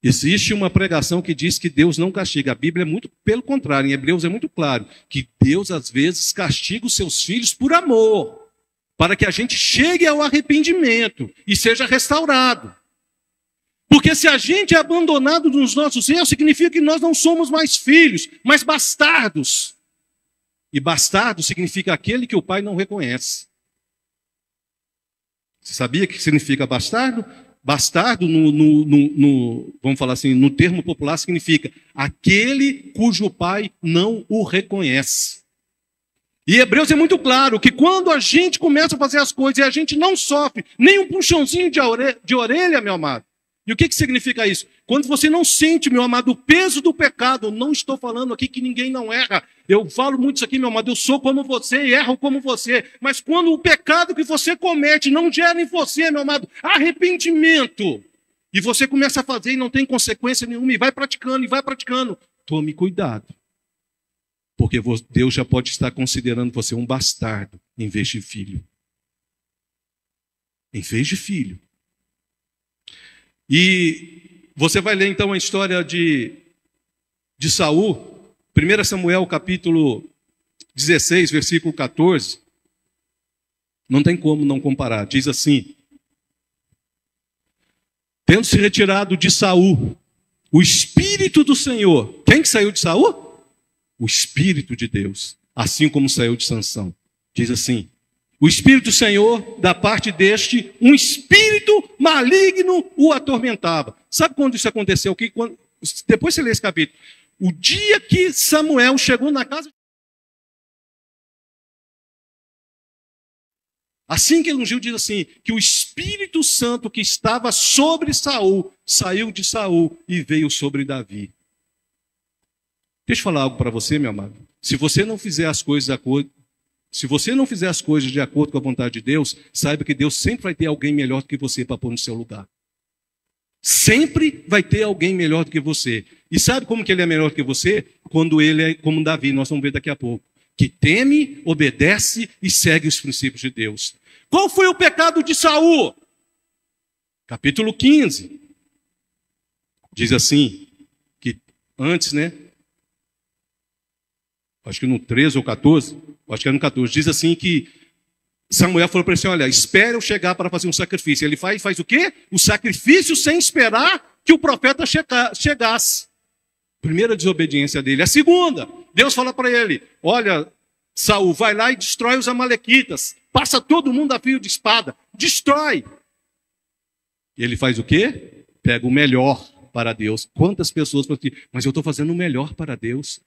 Existe uma pregação que diz que Deus não castiga. A Bíblia é muito pelo contrário, em Hebreus é muito claro, que Deus às vezes castiga os seus filhos por amor, para que a gente chegue ao arrependimento e seja restaurado. Porque se a gente é abandonado nos nossos erros, significa que nós não somos mais filhos, mas bastardos. E bastardo significa aquele que o pai não reconhece. Você sabia o que significa bastardo? Bastardo, vamos falar assim, no termo popular, significa aquele cujo pai não o reconhece. E Hebreus é muito claro que quando a gente começa a fazer as coisas e a gente não sofre nem um puxãozinho de orelha, meu amado. E o que significa isso? Quando você não sente, meu amado, o peso do pecado, não estou falando aqui que ninguém não erra. Eu falo muito isso aqui, meu amado, eu sou como você e erro como você. Mas quando o pecado que você comete não gera em você, meu amado, arrependimento, e você começa a fazer e não tem consequência nenhuma, e vai praticando, tome cuidado. Porque Deus já pode estar considerando você um bastardo em vez de filho. em vez de filho. E você vai ler então a história de Saul, 1 Samuel capítulo 16, versículo 14. Não tem como não comparar. Diz assim: tendo se retirado de Saul o Espírito do Senhor. Quem que saiu de Saul? O Espírito de Deus. Assim como saiu de Sansão. Diz assim: o Espírito do Senhor, da parte deste, um espírito maligno o atormentava. Sabe quando isso aconteceu? Depois você lê esse capítulo. O dia que Samuel chegou na casa, assim que ele ungiu, diz assim, que o Espírito Santo que estava sobre Saul, saiu de Saul e veio sobre Davi. Deixa eu falar algo para você, meu amado. Se você não fizer as coisas de acordo com a vontade de Deus, saiba que Deus sempre vai ter alguém melhor do que você para pôr no seu lugar. Sempre vai ter alguém melhor do que você. E sabe como que ele é melhor do que você? Quando ele é como Davi, nós vamos ver daqui a pouco. Que teme, obedece e segue os princípios de Deus. Qual foi o pecado de Saul? Capítulo 15. Diz assim, que antes, acho que no 13 ou 14, acho que era no 14, diz assim que Samuel falou para ele assim, olha, espere eu chegar para fazer um sacrifício. Ele faz o quê? O sacrifício sem esperar que o profeta chegasse. Primeira desobediência dele. A segunda, Deus fala para ele, olha, Saul, vai lá e destrói os amalequitas. Passa todo mundo a fio de espada. Destrói. E ele faz o quê? Pega o melhor para Deus. Quantas pessoas falam assim, mas eu estou fazendo o melhor para Deus.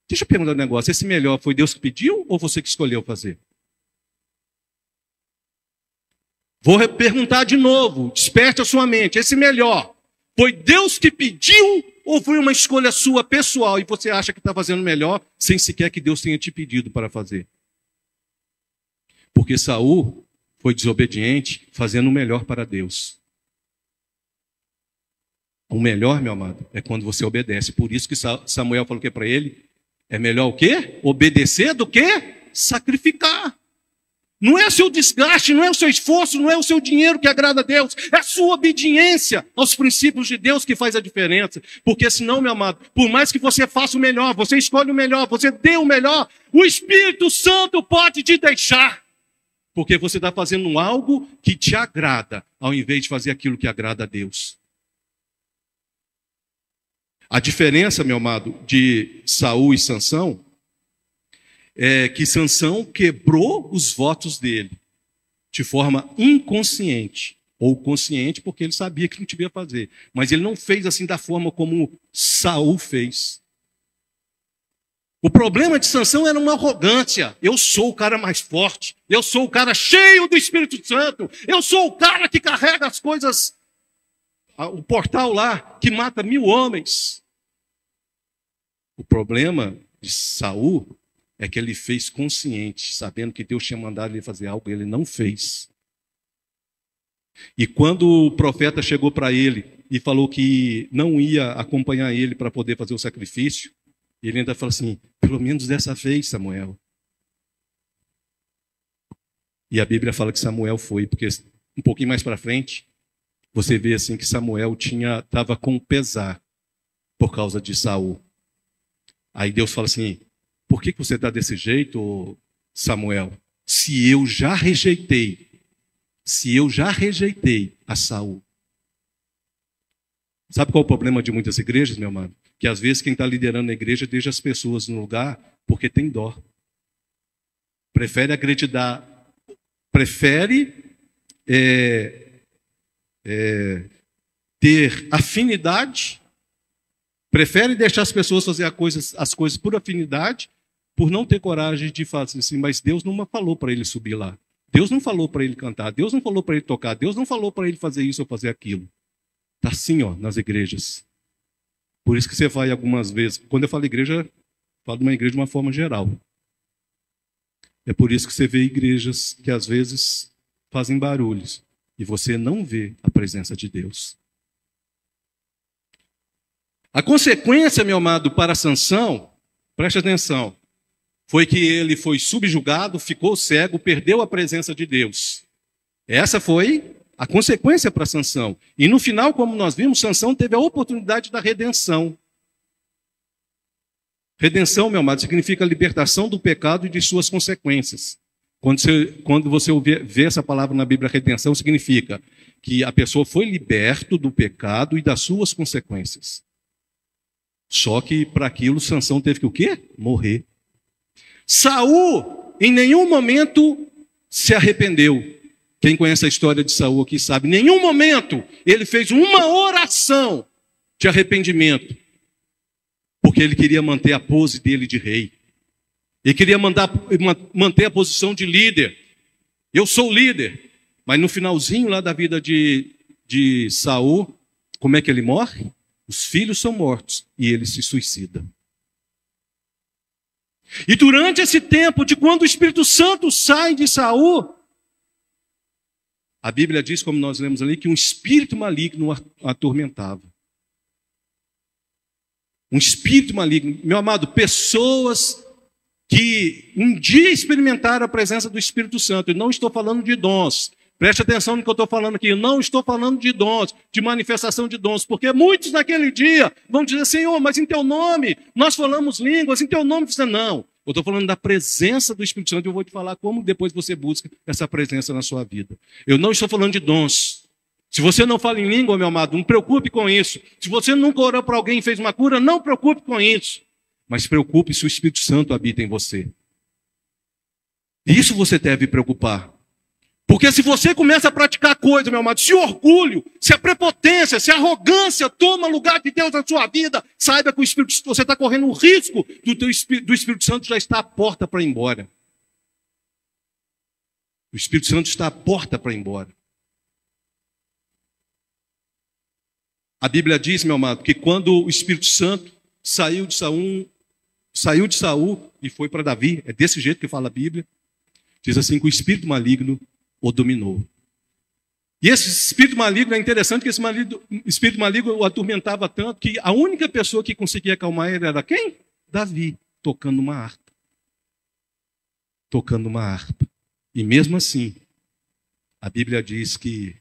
Deixa eu perguntar um negócio. Esse melhor foi Deus que pediu ou você que escolheu fazer? Vou perguntar de novo. Desperte a sua mente. Esse melhor foi Deus que pediu ou foi uma escolha sua pessoal e você acha que está fazendo melhor sem sequer que Deus tenha te pedido para fazer? Porque Saul foi desobediente fazendo o melhor para Deus. O melhor, meu amado, é quando você obedece. Por isso que Samuel falou o que para ele? É melhor o quê? Obedecer do que sacrificar. Não é o seu desgaste, não é o seu esforço, não é o seu dinheiro que agrada a Deus. É a sua obediência aos princípios de Deus que faz a diferença. Porque senão, meu amado, por mais que você faça o melhor, você escolhe o melhor, você dê o melhor, o Espírito Santo pode te deixar. Porque você está fazendo algo que te agrada, ao invés de fazer aquilo que agrada a Deus. A diferença, meu amado, de Saul e Sansão é que Sansão quebrou os votos dele de forma inconsciente, ou consciente porque ele sabia que não devia fazer, mas ele não fez assim da forma como Saul fez. O problema de Sansão era uma arrogância. Eu sou o cara mais forte, eu sou o cara cheio do Espírito Santo, eu sou o cara que carrega as coisas, o portal lá que mata 1000 homens. O problema de Saul é que ele fez consciente, sabendo que Deus tinha mandado ele fazer algo, ele não fez. E quando o profeta chegou para ele e falou que não ia acompanhar ele para poder fazer o sacrifício, ele ainda falou assim, pelo menos dessa vez, Samuel. E a Bíblia fala que Samuel foi, porque um pouquinho mais para frente, você vê assim que Samuel estava com pesar por causa de Saul. Aí Deus fala assim, por que você está desse jeito, Samuel? Se eu já rejeitei a Saul. Sabe qual é o problema de muitas igrejas, meu amado? Que às vezes quem está liderando a igreja deixa as pessoas no lugar porque tem dó. Prefere acreditar, ter afinidade, prefere deixar as pessoas fazer as coisas por afinidade, por não ter coragem de fazer assim, mas Deus não falou para ele subir lá. Deus não falou para ele cantar, Deus não falou para ele tocar, Deus não falou para ele fazer isso ou fazer aquilo. Está assim, nas igrejas. Por isso que você vai algumas vezes, quando eu falo igreja, falo de uma igreja de uma forma geral. É por isso que você vê igrejas que às vezes fazem barulhos e você não vê a presença de Deus. A consequência, meu amado, para Sansão, preste atenção, foi que ele foi subjugado, ficou cego, perdeu a presença de Deus. Essa foi a consequência para Sansão. E no final, como nós vimos, Sansão teve a oportunidade da redenção. Redenção, meu amado, significa libertação do pecado e de suas consequências. Quando você vê essa palavra na Bíblia, redenção, significa que a pessoa foi liberta do pecado e das suas consequências. Só que para aquilo, Sansão teve que o quê? Morrer. Saul, em nenhum momento, se arrependeu. Quem conhece a história de Saul aqui sabe, em nenhum momento ele fez uma oração de arrependimento. Porque ele queria manter a pose dele de rei. Ele queria manter a posição de líder. Eu sou líder. Mas no finalzinho lá da vida de Saul, como é que ele morre? Os filhos são mortos e ele se suicida. E durante esse tempo de quando o Espírito Santo sai de Saul, a Bíblia diz, como nós lemos ali, que um espírito maligno o atormentava. Um espírito maligno. Meu amado, pessoas que um dia experimentaram a presença do Espírito Santo. Eu não estou falando de dons. Preste atenção no que eu estou falando aqui. Eu não estou falando de dons, de manifestação de dons. Porque muitos naquele dia vão dizer, Senhor, mas em teu nome nós falamos línguas, em teu nome você não. Eu estou falando da presença do Espírito Santo. Eu vou te falar como depois você busca essa presença na sua vida. Eu não estou falando de dons. Se você não fala em língua, meu amado, não preocupe com isso. Se você nunca orou para alguém e fez uma cura, não preocupe com isso. Mas preocupe se o Espírito Santo habita em você. Isso você deve preocupar. Porque se você começa a praticar coisa, meu amado, se o orgulho, se a prepotência, se a arrogância toma lugar de Deus na sua vida, saiba que você está correndo o risco do Espírito Santo já estar à porta para ir embora. O Espírito Santo está à porta para ir embora. A Bíblia diz, meu amado, que quando o Espírito Santo saiu de Saul e foi para Davi, é desse jeito que fala a Bíblia, diz assim que o espírito maligno o dominou. E esse espírito maligno, é interessante que esse espírito maligno o atormentava tanto que a única pessoa que conseguia acalmar ele era quem? Davi, tocando uma harpa. Tocando uma harpa. E mesmo assim, a Bíblia diz que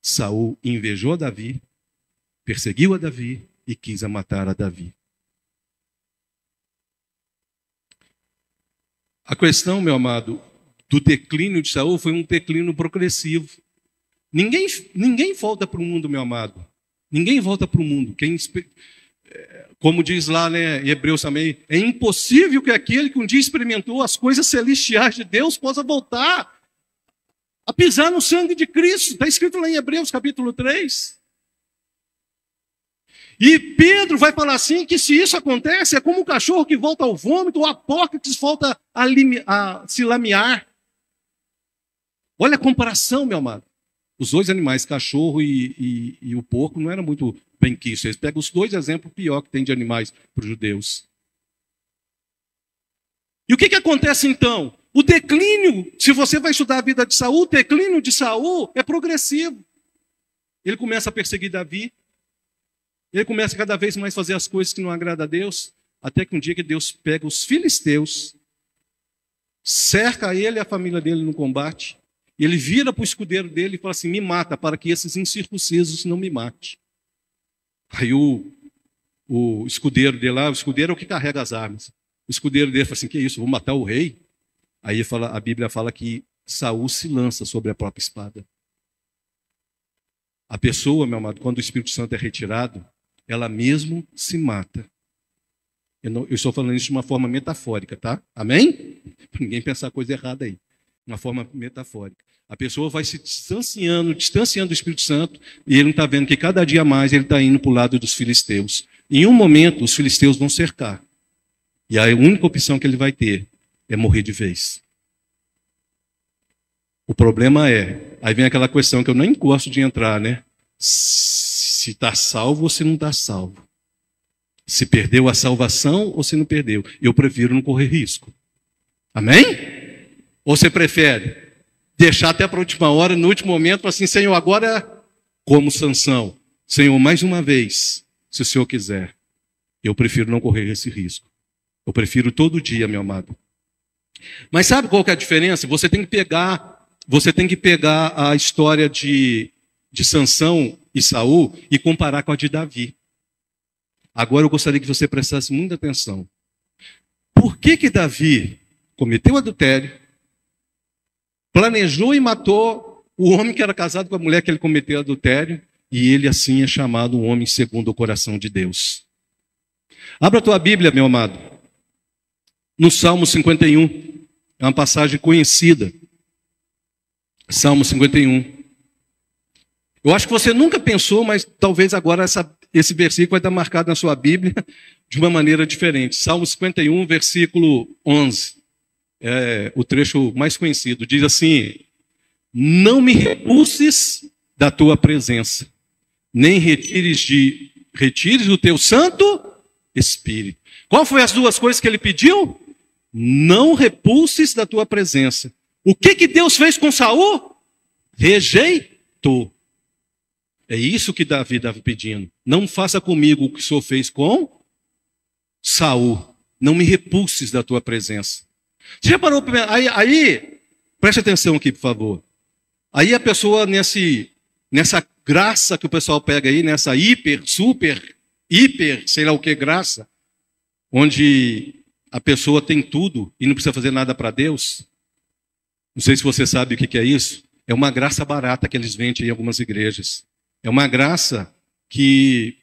Saul invejou a Davi, perseguiu a Davi e quis matar a Davi. A questão, meu amado, do declínio de Saul foi um declínio progressivo. Ninguém volta para o mundo, meu amado. Ninguém volta para o mundo. Como diz lá, né, em Hebreus também, é impossível que aquele que um dia experimentou as coisas celestiais de Deus possa voltar a pisar no sangue de Cristo. Está escrito lá em Hebreus capítulo 3. E Pedro vai falar assim, que se isso acontece, é como um cachorro que volta ao vômito, ou a porca que volta a se lamear. Olha a comparação, meu amado. Os dois animais, cachorro e o porco, não eram muito bem quistos. Eles pegam os dois exemplos pior que tem de animais para os judeus. E o que acontece então? O declínio, se você vai estudar a vida de Saul, o declínio de Saul é progressivo. Ele começa a perseguir Davi. Ele começa cada vez mais a fazer as coisas que não agradam a Deus, até que um dia que Deus pega os filisteus, cerca ele e a família dele no combate, e ele vira para o escudeiro dele e fala assim, me mata, para que esses incircuncisos não me matem. Aí o escudeiro dele lá, o escudeiro é o que carrega as armas. O escudeiro dele fala assim, que isso, vou matar o rei? Aí a Bíblia fala que Saul se lança sobre a própria espada. A pessoa, meu amado, quando o Espírito Santo é retirado, ela mesmo se mata. Eu estou falando isso de uma forma metafórica, tá? Amém? Para ninguém pensar coisa errada aí. Uma forma metafórica. A pessoa vai se distanciando do Espírito Santo, e ele não está vendo que cada dia mais ele está indo para o lado dos filisteus. Em um momento, os filisteus vão cercar. E a única opção que ele vai ter é morrer de vez. O problema aí vem aquela questão que eu nem gosto de entrar, né? Se está salvo ou se não está salvo. Se perdeu a salvação ou se não perdeu. Eu prefiro não correr risco. Amém? Ou você prefere deixar até para a última hora, no último momento, assim, Senhor, agora, como Sansão, Senhor, mais uma vez, se o Senhor quiser. Eu prefiro não correr esse risco. Eu prefiro todo dia, meu amado. Mas sabe qual que é a diferença? Você tem que pegar você tem que pegar a história de Sansão e Saul e comparar com a de Davi. Agora eu gostaria que você prestasse muita atenção. Por que Davi cometeu adultério, planejou e matou o homem que era casado com a mulher que ele cometeu adultério, e ele assim é chamado um homem segundo o coração de Deus? Abra a tua Bíblia, meu amado, no Salmo 51, é uma passagem conhecida. Salmo 51. Eu acho que você nunca pensou, mas talvez agora esse versículo vai estar marcado na sua Bíblia de uma maneira diferente. Salmo 51, versículo 11. É o trecho mais conhecido. Diz assim: não me repulses da tua presença, nem retires o teu Santo Espírito. Qual foi as duas coisas que ele pediu? Não repulses da tua presença. O que Deus fez com Saul? Rejeitou. É isso que Davi estava pedindo. Não faça comigo o que o Senhor fez com Saul. Não me repulses da tua presença. Você já parou para... Aí, preste atenção aqui, por favor. Aí a pessoa, nessa graça que o pessoal pega aí, nessa super, sei lá o que graça, onde a pessoa tem tudo e não precisa fazer nada para Deus. Não sei se você sabe o que é isso. É uma graça barata que eles vendem em algumas igrejas. É uma graça que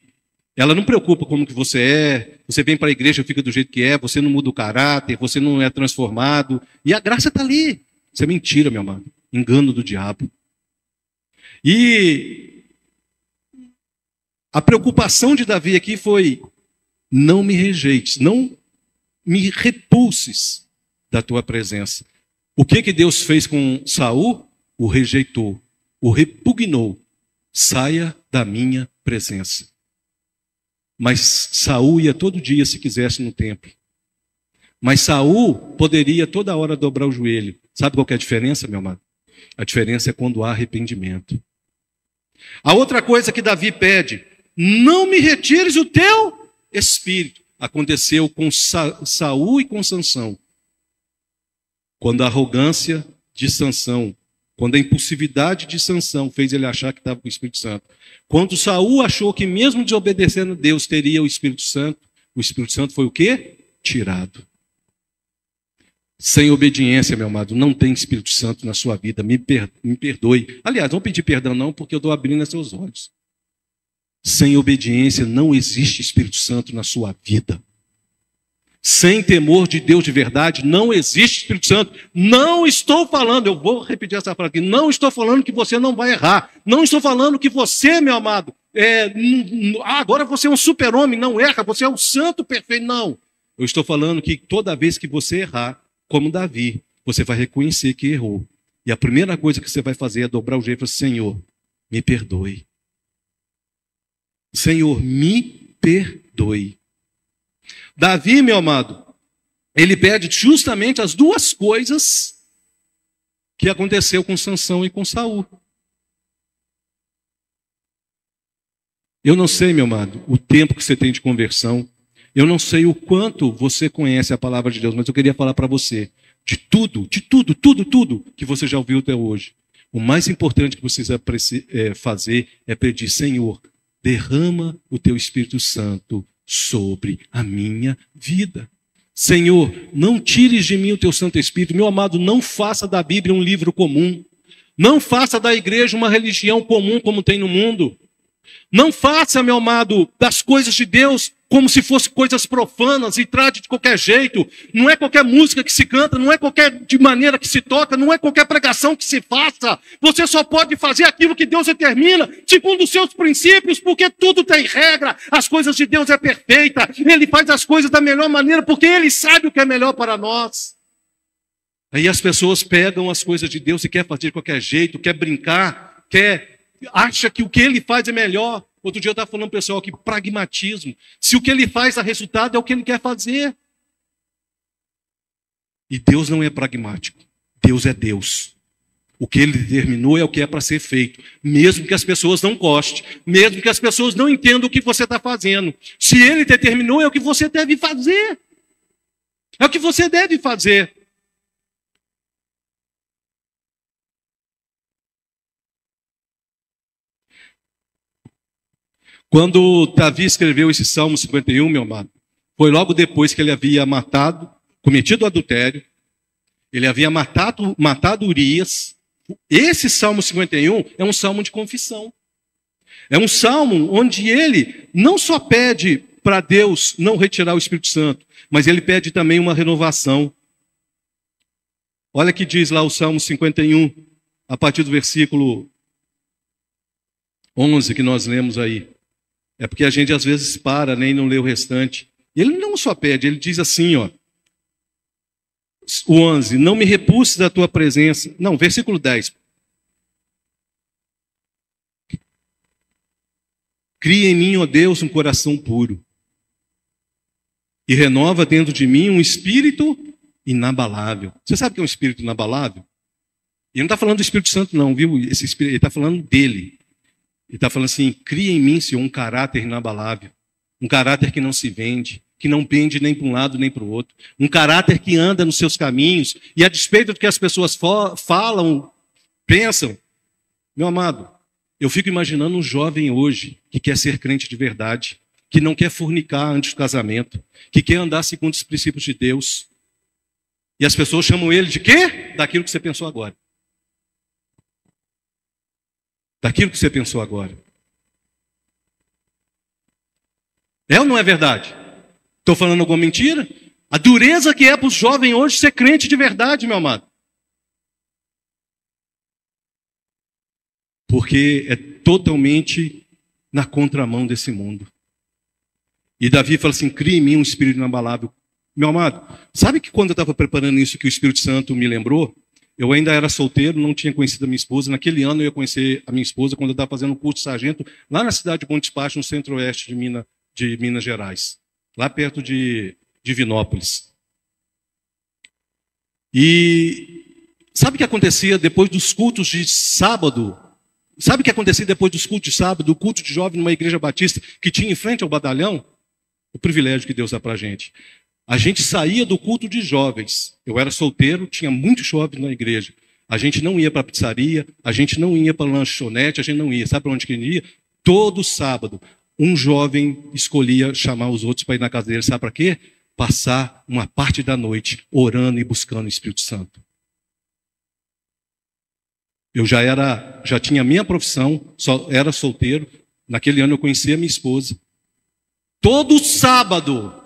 ela não preocupa como que você é. Você vem para a igreja, fica do jeito que é, você não muda o caráter, você não é transformado. E a graça está ali. Isso é mentira, meu amado. Engano do diabo. E a preocupação de Davi aqui foi: não me rejeites, não me repulses da tua presença. O que Deus fez com Saul? O rejeitou, o repugnou. Saia da minha presença. Mas Saul ia todo dia se quisesse no templo. Mas Saul poderia toda hora dobrar o joelho. Sabe qual que é a diferença, meu amado? A diferença é quando há arrependimento. A outra coisa que Davi pede: não me retires o teu espírito. Aconteceu com Saul e com Sansão. Quando a arrogância de Sansão, quando a impulsividade de Sansão fez ele achar que estava com o Espírito Santo. Quando Saul achou que mesmo desobedecendo a Deus teria o Espírito Santo foi o quê? Tirado. Sem obediência, meu amado, não tem Espírito Santo na sua vida. Me perdoe. Aliás, não pedir perdão não, porque eu estou abrindo seus olhos. Sem obediência não existe Espírito Santo na sua vida. Sem temor de Deus de verdade, não existe Espírito Santo. Não estou falando, eu vou repetir essa frase aqui, não estou falando que você não vai errar. Não estou falando que você, meu amado, agora você é um super-homem, não erra, você é um santo perfeito. Não. Eu estou falando que toda vez que você errar, como Davi, você vai reconhecer que errou. E a primeira coisa que você vai fazer é dobrar o joelho e falar: Senhor, me perdoe. Senhor, me perdoe. Davi, meu amado, ele pede justamente as duas coisas que aconteceu com Sansão e com Saul. Eu não sei, meu amado, o tempo que você tem de conversão. Eu não sei o quanto você conhece a palavra de Deus, mas eu queria falar para você de tudo que você já ouviu até hoje. O mais importante que você precisa fazer é pedir: Senhor, derrama o teu Espírito Santo sobre a minha vida. Senhor, não tires de mim o teu Santo Espírito. Meu amado, não faça da Bíblia um livro comum. Não faça da igreja uma religião comum como tem no mundo. Não faça, meu amado, das coisas de Deus como se fossem coisas profanas e trate de qualquer jeito. Não é qualquer música que se canta, não é qualquer de maneira que se toca, não é qualquer pregação que se faça. Você só pode fazer aquilo que Deus determina, segundo os seus princípios, porque tudo tem regra. As coisas de Deus é perfeita. Ele faz as coisas da melhor maneira, porque Ele sabe o que é melhor para nós. Aí as pessoas pegam as coisas de Deus e querem fazer de qualquer jeito, quer brincar, acha que o que Ele faz é melhor. Outro dia eu estava falando, pessoal, que pragmatismo. Se o que Ele faz dá resultado, é o que Ele quer fazer. E Deus não é pragmático. Deus é Deus. O que Ele determinou é o que é para ser feito. Mesmo que as pessoas não gostem. Mesmo que as pessoas não entendam o que você está fazendo. Se Ele determinou, é o que você deve fazer. É o que você deve fazer. Quando Davi escreveu esse Salmo 51, meu amado, foi logo depois que ele havia cometido adultério, ele havia matado Urias. Esse Salmo 51 é um salmo de confissão. É um salmo onde ele não só pede para Deus não retirar o Espírito Santo, mas ele pede também uma renovação. Olha que diz lá o Salmo 51, a partir do versículo 11 que nós lemos aí. É porque a gente às vezes para, nem não lê o restante. Ele não só pede, ele diz assim, ó. O 11, não me repulse da tua presença. Não, versículo 10. Cria em mim, ó Deus, um coração puro. E renova dentro de mim um espírito inabalável. Você sabe o que é um espírito inabalável? Ele não está falando do Espírito Santo não, viu? Esse espírito, ele está falando dele. Ele está falando assim, cria em mim, Senhor, um caráter inabalável. Um caráter que não se vende, que não pende nem para um lado nem para o outro. Um caráter que anda nos seus caminhos e a despeito do que as pessoas falam, pensam. Meu amado, eu fico imaginando um jovem hoje que quer ser crente de verdade, que não quer fornicar antes do casamento, que quer andar segundo os princípios de Deus. E as pessoas chamam ele de quê? Daquilo que você pensou agora. Daquilo que você pensou agora. É ou não é verdade? Estou falando alguma mentira? A dureza que é para os jovens hoje ser crente de verdade, meu amado. Porque é totalmente na contramão desse mundo. E Davi fala assim, cria em mim um espírito inabalável. Meu amado, sabe que quando eu estava preparando isso que o Espírito Santo me lembrou? Eu ainda era solteiro, não tinha conhecido a minha esposa. Naquele ano eu ia conhecer a minha esposa quando eu estava fazendo um curso de sargento lá na cidade de Bom Despacho, no centro-oeste de Minas Gerais. Lá perto de Divinópolis. E sabe o que acontecia depois dos cultos de sábado? Sabe o que acontecia depois dos cultos de sábado, do culto de jovem numa igreja batista que tinha em frente ao batalhão? O privilégio que Deus dá para a gente. A gente saía do culto de jovens. Eu era solteiro, tinha muitos jovens na igreja. A gente não ia para a pizzaria, a gente não ia para a lanchonete, a gente não ia. Sabe para onde que ia? Todo sábado, um jovem escolhia chamar os outros para ir na casa dele. Sabe para quê? Passar uma parte da noite orando e buscando o Espírito Santo. Eu já tinha minha profissão, só era solteiro. Naquele ano eu conhecia a minha esposa. Todo sábado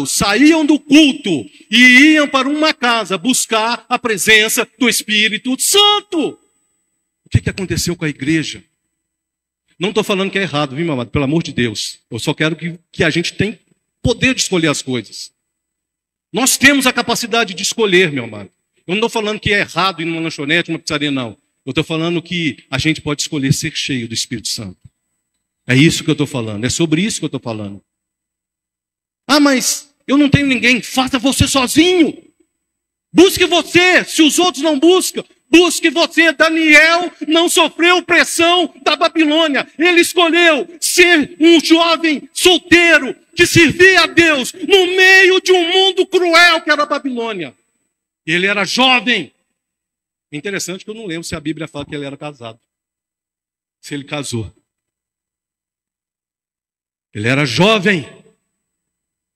saíam do culto e iam para uma casa buscar a presença do Espírito Santo. O que aconteceu com a igreja? Não estou falando que é errado, viu, meu amado? Pelo amor de Deus. Eu só quero que a gente tenha poder de escolher as coisas. Nós temos a capacidade de escolher, meu amado. Eu não estou falando que é errado ir numa lanchonete, numa pizzaria, não. Eu estou falando que a gente pode escolher ser cheio do Espírito Santo. É isso que eu estou falando. É sobre isso que eu estou falando. Ah, mas eu não tenho ninguém. Faça você sozinho. Busque você. Se os outros não buscam, busque você. Daniel não sofreu pressão da Babilônia. Ele escolheu ser um jovem solteiro que servia a Deus no meio de um mundo cruel que era a Babilônia. Ele era jovem. É interessante que eu não lembro se a Bíblia fala que ele era casado. Se ele casou. Ele era jovem.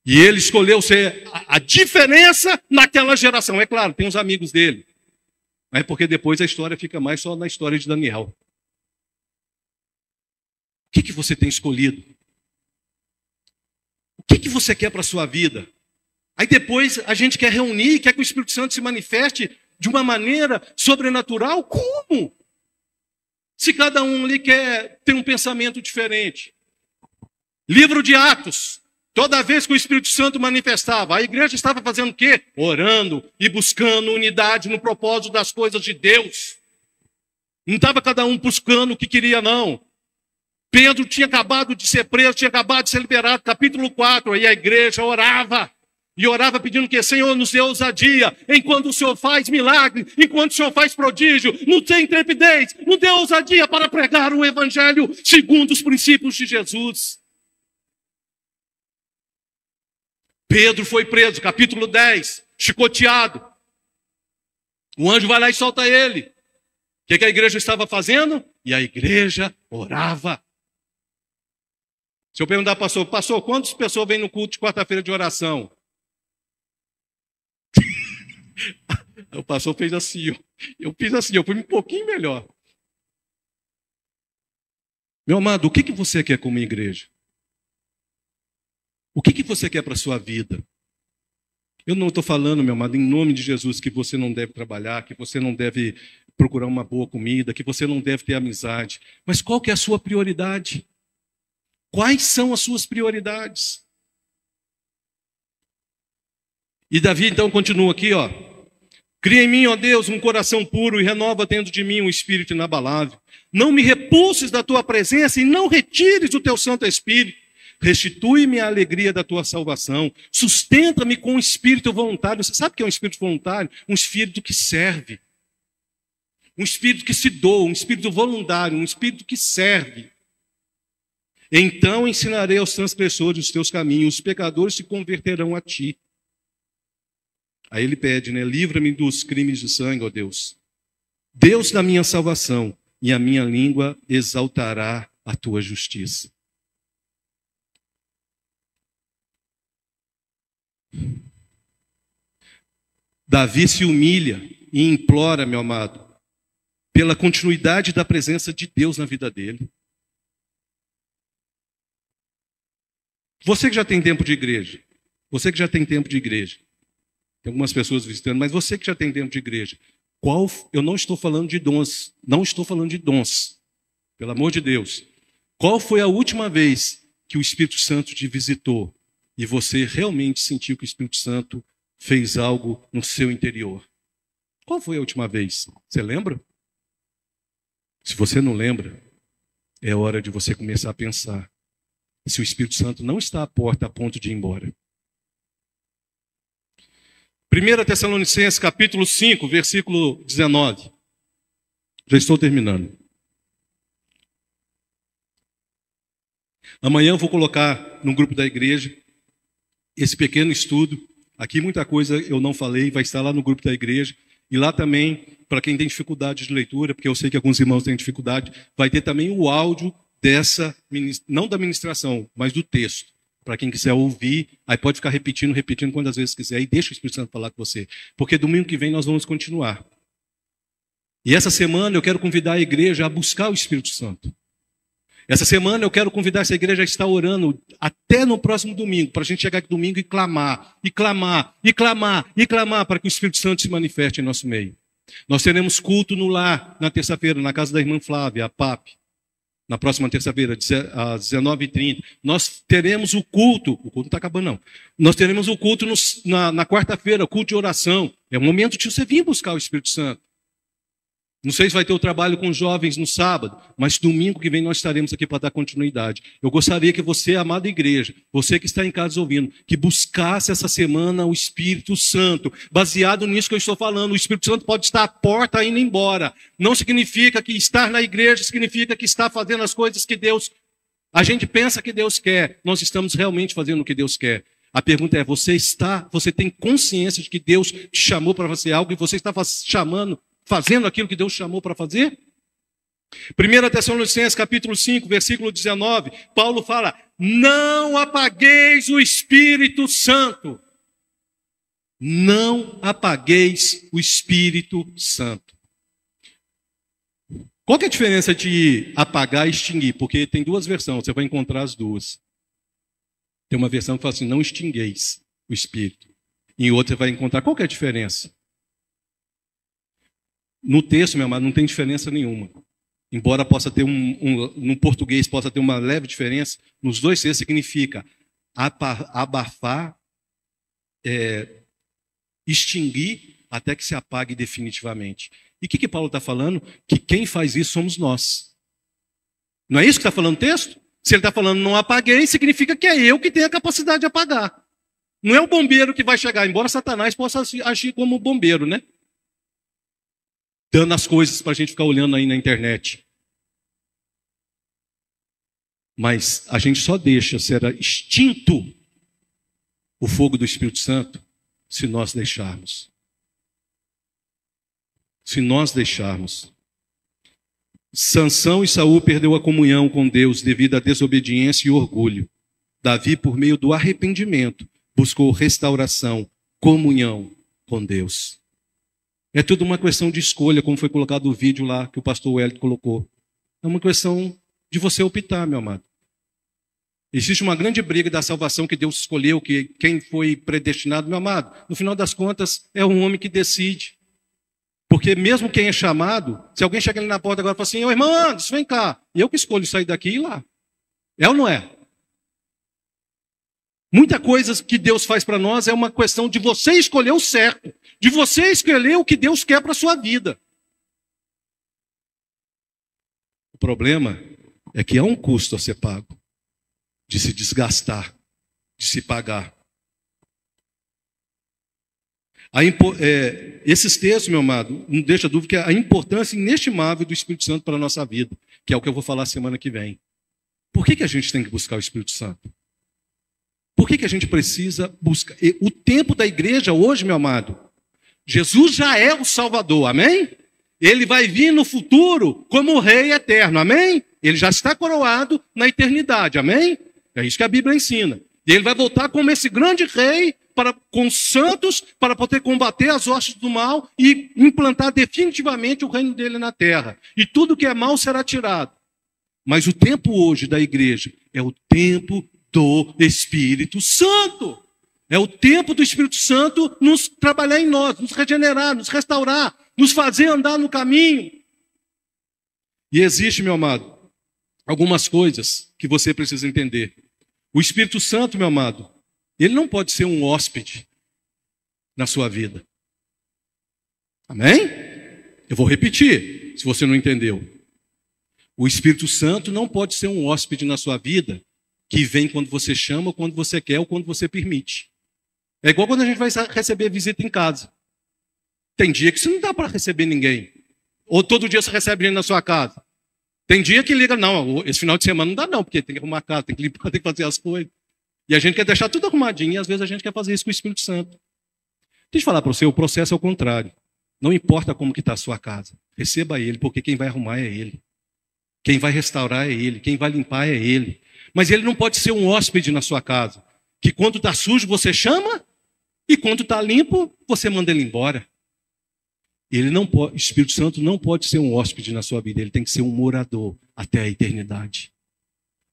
E ele escolheu ser a diferença naquela geração. É claro, tem os amigos dele. Mas porque depois a história fica mais só na história de Daniel. O que você tem escolhido? O que você quer para a sua vida? Aí depois a gente quer reunir, quer que o Espírito Santo se manifeste de uma maneira sobrenatural. Como? Se cada um ali quer ter um pensamento diferente. Livro de Atos. Toda vez que o Espírito Santo manifestava, a igreja estava fazendo o quê? Orando e buscando unidade no propósito das coisas de Deus. Não estava cada um buscando o que queria, não. Pedro tinha acabado de ser preso, tinha acabado de ser liberado, capítulo 4, aí a igreja orava. E orava pedindo que, Senhor, nos dê ousadia, enquanto o Senhor faz milagre, enquanto o Senhor faz prodígio, nos dê intrepidez, nos dê ousadia para pregar o Evangelho segundo os princípios de Jesus. Pedro foi preso, capítulo 10, chicoteado. O anjo vai lá e solta ele. O que a igreja estava fazendo? E a igreja orava. Se eu perguntar para o pastor, quantas pessoas vêm no culto de quarta-feira de oração? O pastor fez assim, ó. Eu fiz assim, eu fui um pouquinho melhor. Meu amado, o que você quer como igreja? O que você quer para a sua vida? Eu não estou falando, meu amado, em nome de Jesus, que você não deve trabalhar, que você não deve procurar uma boa comida, que você não deve ter amizade. Mas qual que é a sua prioridade? Quais são as suas prioridades? E Davi então continua aqui, ó. Cria em mim, ó Deus, um coração puro e renova dentro de mim um espírito inabalável. Não me repulses da tua presença e não retires o teu Santo Espírito. Restitui-me a alegria da tua salvação. Sustenta-me com um espírito voluntário. Você sabe o que é um espírito voluntário? Um espírito que serve. Um espírito que se doa, um espírito voluntário, um espírito que serve. Então ensinarei aos transgressores os teus caminhos, os pecadores se converterão a ti. Aí ele pede, né? Livra-me dos crimes de sangue, ó Deus. Deus da minha salvação, e a minha língua exaltará a tua justiça. Davi se humilha e implora, meu amado, pela continuidade da presença de Deus na vida dele. Você que já tem tempo de igreja, você que já tem tempo de igreja, tem algumas pessoas visitando, mas você que já tem tempo de igreja, eu não estou falando de dons, não estou falando de dons, pelo amor de Deus. Qual foi a última vez que o Espírito Santo te visitou e você realmente sentiu que o Espírito Santo fez algo no seu interior? Qual foi a última vez? Você lembra? Se você não lembra, é hora de você começar a pensar se o Espírito Santo não está à porta a ponto de ir embora. 1 Tessalonicenses capítulo 5, versículo 19. Já estou terminando. Amanhã eu vou colocar no grupo da igreja esse pequeno estudo. Aqui muita coisa eu não falei, vai estar lá no grupo da igreja. E lá também, para quem tem dificuldade de leitura, porque eu sei que alguns irmãos têm dificuldade, vai ter também o áudio dessa, não da ministração, mas do texto. Para quem quiser ouvir, aí pode ficar repetindo quantas vezes quiser, e deixa o Espírito Santo falar com você. Porque domingo que vem nós vamos continuar. E essa semana eu quero convidar a igreja a buscar o Espírito Santo. Essa semana eu quero convidar essa igreja a estar orando até no próximo domingo, para a gente chegar aqui domingo e clamar, e clamar, e clamar, e clamar, para que o Espírito Santo se manifeste em nosso meio. Nós teremos culto no lar, na terça-feira, na casa da irmã Flávia, a PAP. Na próxima terça-feira, às 19h30. Nós teremos o culto não está acabando não. Nós teremos o culto na quarta-feira, o culto de oração. É o momento de você vir buscar o Espírito Santo. Não sei se vai ter o trabalho com jovens no sábado, mas domingo que vem nós estaremos aqui para dar continuidade. Eu gostaria que você, amada igreja, você que está em casa ouvindo, que buscasse essa semana o Espírito Santo. Baseado nisso que eu estou falando, o Espírito Santo pode estar à porta indo embora. Não significa que estar na igreja significa que está fazendo as coisas que Deus... A gente pensa que Deus quer, nós estamos realmente fazendo o que Deus quer. A pergunta é, você tem consciência de que Deus te chamou para fazer algo e você está fazendo aquilo que Deus chamou para fazer? 1 Tessalonicenses capítulo 5, versículo 19, Paulo fala, não apagueis o Espírito Santo. Não apagueis o Espírito Santo. Qual que é a diferença de apagar e extinguir? Porque tem duas versões, você vai encontrar as duas. Tem uma versão que fala assim, não extingueis o Espírito. Em outra você vai encontrar, qual que é a diferença? No texto, meu amado, não tem diferença nenhuma. Embora possa ter no português possa ter uma leve diferença, nos dois textos significa abafar, extinguir até que se apague definitivamente. E o que Paulo está falando? Que quem faz isso somos nós. Não é isso que está falando o texto? Se ele está falando não apaguei, significa que é eu que tenho a capacidade de apagar. Não é o bombeiro que vai chegar, embora Satanás possa agir como bombeiro, né? Dando as coisas para a gente ficar olhando aí na internet. Mas a gente só deixa ser extinto o fogo do Espírito Santo se nós deixarmos. Se nós deixarmos. Sansão e Saul perdeu a comunhão com Deus devido à desobediência e orgulho. Davi, por meio do arrependimento, buscou restauração, comunhão com Deus. É tudo uma questão de escolha, como foi colocado o vídeo lá que o pastor Wellington colocou. É uma questão de você optar, meu amado. Existe uma grande briga da salvação que Deus escolheu, que quem foi predestinado, meu amado. No final das contas, é um homem que decide. Porque mesmo quem é chamado, se alguém chega ali na porta agora e fala assim, ô irmão Anderson, vem cá. E eu que escolho sair daqui e ir lá. É ou não é? Muita coisa que Deus faz para nós é uma questão de você escolher o certo. De você escolher o que Deus quer para a sua vida. O problema é que há um custo a ser pago. De se desgastar, de se pagar. Esses textos, meu amado, não deixa dúvida que a importância inestimável do Espírito Santo para a nossa vida, que é o que eu vou falar semana que vem. Por que a gente tem que buscar o Espírito Santo? Por que a gente precisa buscar? O tempo da igreja hoje, meu amado, Jesus já é o Salvador, amém? Ele vai vir no futuro como o Rei eterno, amém? Ele já está coroado na eternidade, amém? É isso que a Bíblia ensina. E ele vai voltar como esse grande rei com os santos para poder combater as hostes do mal e implantar definitivamente o reino dele na terra. E tudo que é mal será tirado. Mas o tempo hoje da igreja é o tempo do Espírito Santo. É o tempo do Espírito Santo nos trabalhar em nós, nos regenerar, nos restaurar, nos fazer andar no caminho. E existe, meu amado, algumas coisas que você precisa entender. O Espírito Santo, meu amado, ele não pode ser um hóspede na sua vida. Amém? Eu vou repetir, se você não entendeu. O Espírito Santo não pode ser um hóspede na sua vida que vem quando você chama, ou quando você quer, ou quando você permite. É igual quando a gente vai receber visita em casa. Tem dia que você não dá para receber ninguém. Ou todo dia você recebe gente na sua casa. Tem dia que liga, não, esse final de semana não dá não, porque tem que arrumar a casa, tem que limpar, tem que fazer as coisas. E a gente quer deixar tudo arrumadinho, e às vezes a gente quer fazer isso com o Espírito Santo. Deixa eu falar para você, o processo é o contrário. Não importa como que está a sua casa, receba ele, porque quem vai arrumar é ele. Quem vai restaurar é ele, quem vai limpar é ele. Mas ele não pode ser um hóspede na sua casa, que quando está sujo você chama, e quando está limpo você manda ele embora. O Espírito Santo não pode ser um hóspede na sua vida, ele tem que ser um morador até a eternidade.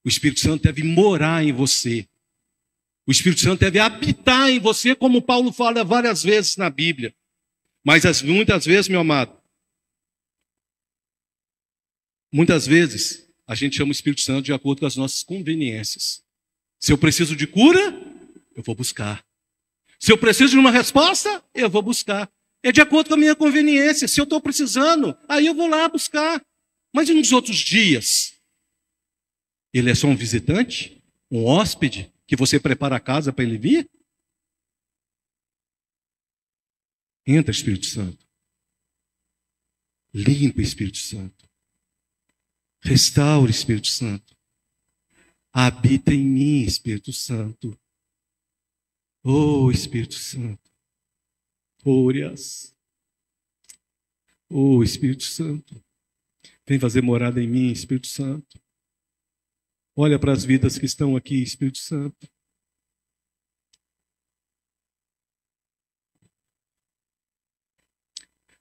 O Espírito Santo deve morar em você. O Espírito Santo deve habitar em você, como Paulo fala várias vezes na Bíblia. Mas muitas vezes, meu amado, muitas vezes a gente chama o Espírito Santo de acordo com as nossas conveniências. Se eu preciso de cura, eu vou buscar. Se eu preciso de uma resposta, eu vou buscar. É de acordo com a minha conveniência. Se eu estou precisando, aí eu vou lá buscar. Mas e nos outros dias? Ele é só um visitante? Um hóspede? Que você prepara a casa para ele vir? Entra, Espírito Santo. Limpa, Espírito Santo. Restaure, Espírito Santo. Habita em mim, Espírito Santo. Oh, Espírito Santo. Glórias. Oh, Espírito Santo. Vem fazer morada em mim, Espírito Santo. Olha para as vidas que estão aqui, Espírito Santo.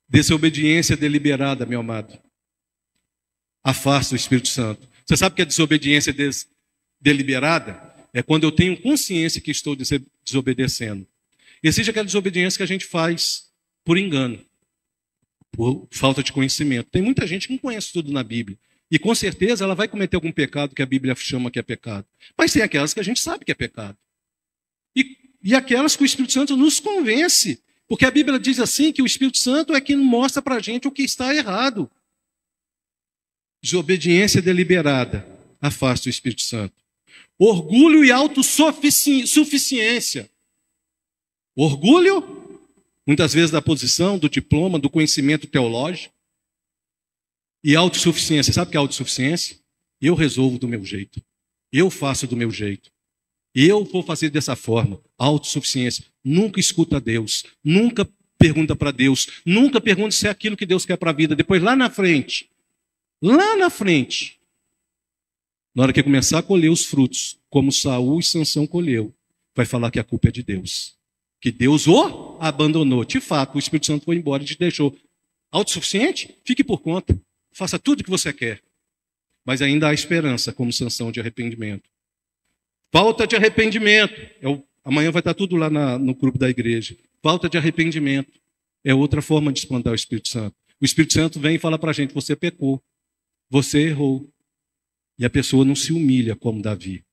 Desobediência deliberada, meu amado. Afasta o Espírito Santo. Você sabe o que é desobediência deliberada? É quando eu tenho consciência que estou desobedecendo. Existe aquela desobediência que a gente faz por engano, por falta de conhecimento. Tem muita gente que não conhece tudo na Bíblia. E com certeza ela vai cometer algum pecado que a Bíblia chama que é pecado. Mas tem aquelas que a gente sabe que é pecado. E aquelas que o Espírito Santo nos convence. Porque a Bíblia diz assim que o Espírito Santo é quem mostra para a gente o que está errado. Desobediência deliberada afasta o Espírito Santo. Orgulho e autossuficiência. Orgulho, muitas vezes da posição, do diploma, do conhecimento teológico. E autossuficiência. Sabe o que é autossuficiência? Eu resolvo do meu jeito. Eu faço do meu jeito. Eu vou fazer dessa forma. Autossuficiência. Nunca escuta Deus. Nunca pergunta para Deus. Nunca pergunta se é aquilo que Deus quer para a vida. Depois, lá na frente, lá na frente, na hora que começar a colher os frutos, como Saul e Sansão colheu, vai falar que a culpa é de Deus. Que Deus o abandonou. De fato, o Espírito Santo foi embora e te deixou autossuficiente. Fique por conta. Faça tudo o que você quer. Mas ainda há esperança, como Sansão, de arrependimento. Falta de arrependimento. Amanhã vai estar tudo lá no grupo da igreja. Falta de arrependimento. É outra forma de espantar o Espírito Santo. O Espírito Santo vem e fala para a gente, você pecou. Você errou. E a pessoa não se humilha como Davi.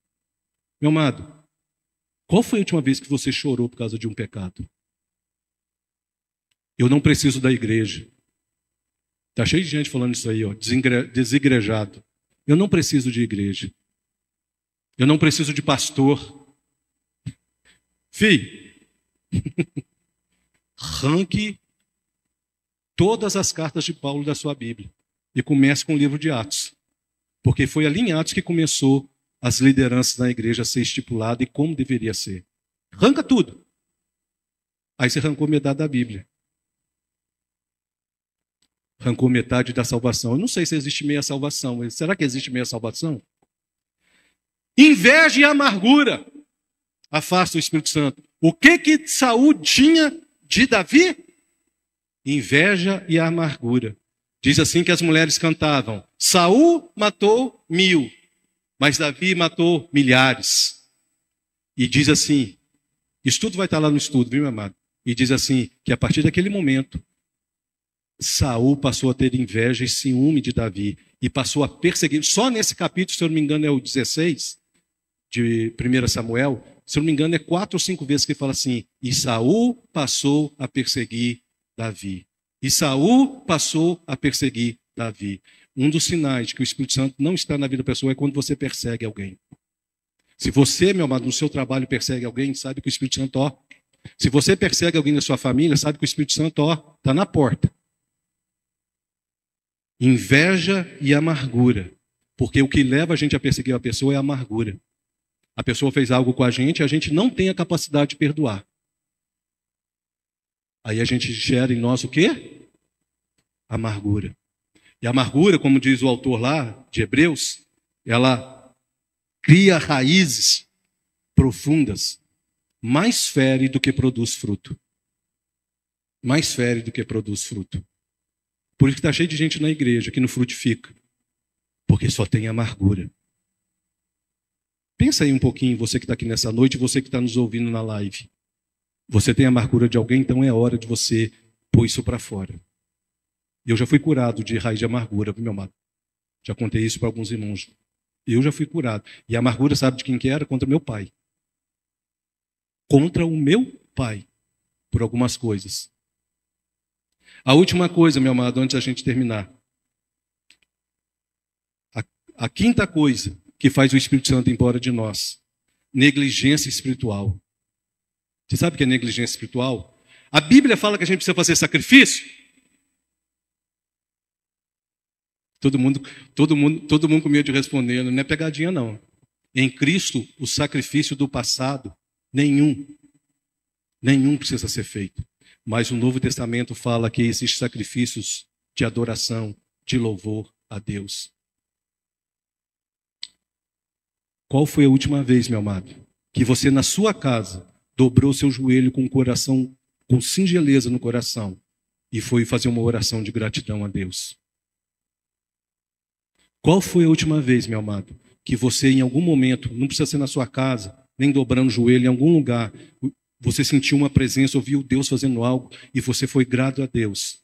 Meu amado, qual foi a última vez que você chorou por causa de um pecado? Eu não preciso da igreja. Está cheio de gente falando isso aí, ó, desigrejado. Eu não preciso de igreja. Eu não preciso de pastor. Filho, arranque todas as cartas de Paulo da sua Bíblia e comece com o livro de Atos. Porque foi ali em Atos que começou as lideranças na igreja a ser estipulado e como deveria ser. Arranca tudo. Aí você arrancou metade da Bíblia. Arrancou metade da salvação. Eu não sei se existe meia salvação. Será que existe meia salvação? Inveja e amargura afasta o Espírito Santo. O que Saul tinha de Davi? Inveja e amargura. Diz assim que as mulheres cantavam: Saul matou 1000, mas Davi matou milhares. E diz assim, isso tudo vai estar lá no estudo, viu, meu amado? E diz assim, que a partir daquele momento, Saul passou a ter inveja e ciúme de Davi, e passou a perseguir. Só nesse capítulo, se eu não me engano, é o 16, de 1 Samuel, se eu não me engano, é 4 ou 5 vezes que ele fala assim, e Saul passou a perseguir Davi. E Saul passou a perseguir Davi. Um dos sinais de que o Espírito Santo não está na vida da pessoa é quando você persegue alguém. Se você, meu amado, no seu trabalho persegue alguém, sabe que o Espírito Santo, ó. Se você persegue alguém da sua família, sabe que o Espírito Santo, ó, está na porta. Inveja e amargura. Porque o que leva a gente a perseguir a pessoa é a amargura. A pessoa fez algo com a gente não tem a capacidade de perdoar. Aí a gente gera em nós o quê? Amargura. E a amargura, como diz o autor lá de Hebreus, ela cria raízes profundas, mais fere do que produz fruto. Mais fere do que produz fruto. Por isso que está cheio de gente na igreja que não frutifica. Porque só tem amargura. Pensa aí um pouquinho, você que está aqui nessa noite, você que está nos ouvindo na live. Você tem amargura de alguém, então é hora de você pôr isso para fora. Eu já fui curado de raiz de amargura, viu, meu amado? Já contei isso para alguns irmãos. Eu já fui curado. E a amargura, sabe de quem que era? Contra meu pai. Contra o meu pai. Por algumas coisas. A última coisa, meu amado, antes da gente terminar. A quinta coisa que faz o Espírito Santo ir embora de nós. Negligência espiritual. Você sabe o que é negligência espiritual? A Bíblia fala que a gente precisa fazer sacrifício. Todo mundo com medo de responder, não é pegadinha não. Em Cristo, o sacrifício do passado, nenhum precisa ser feito. Mas o Novo Testamento fala que existem sacrifícios de adoração, de louvor a Deus. Qual foi a última vez, meu amado, que você na sua casa dobrou seu joelho com o coração, com singeleza no coração, e foi fazer uma oração de gratidão a Deus? Qual foi a última vez, meu amado, que você em algum momento, não precisa ser na sua casa, nem dobrando o joelho, em algum lugar, você sentiu uma presença, ouviu Deus fazendo algo, e você foi grato a Deus?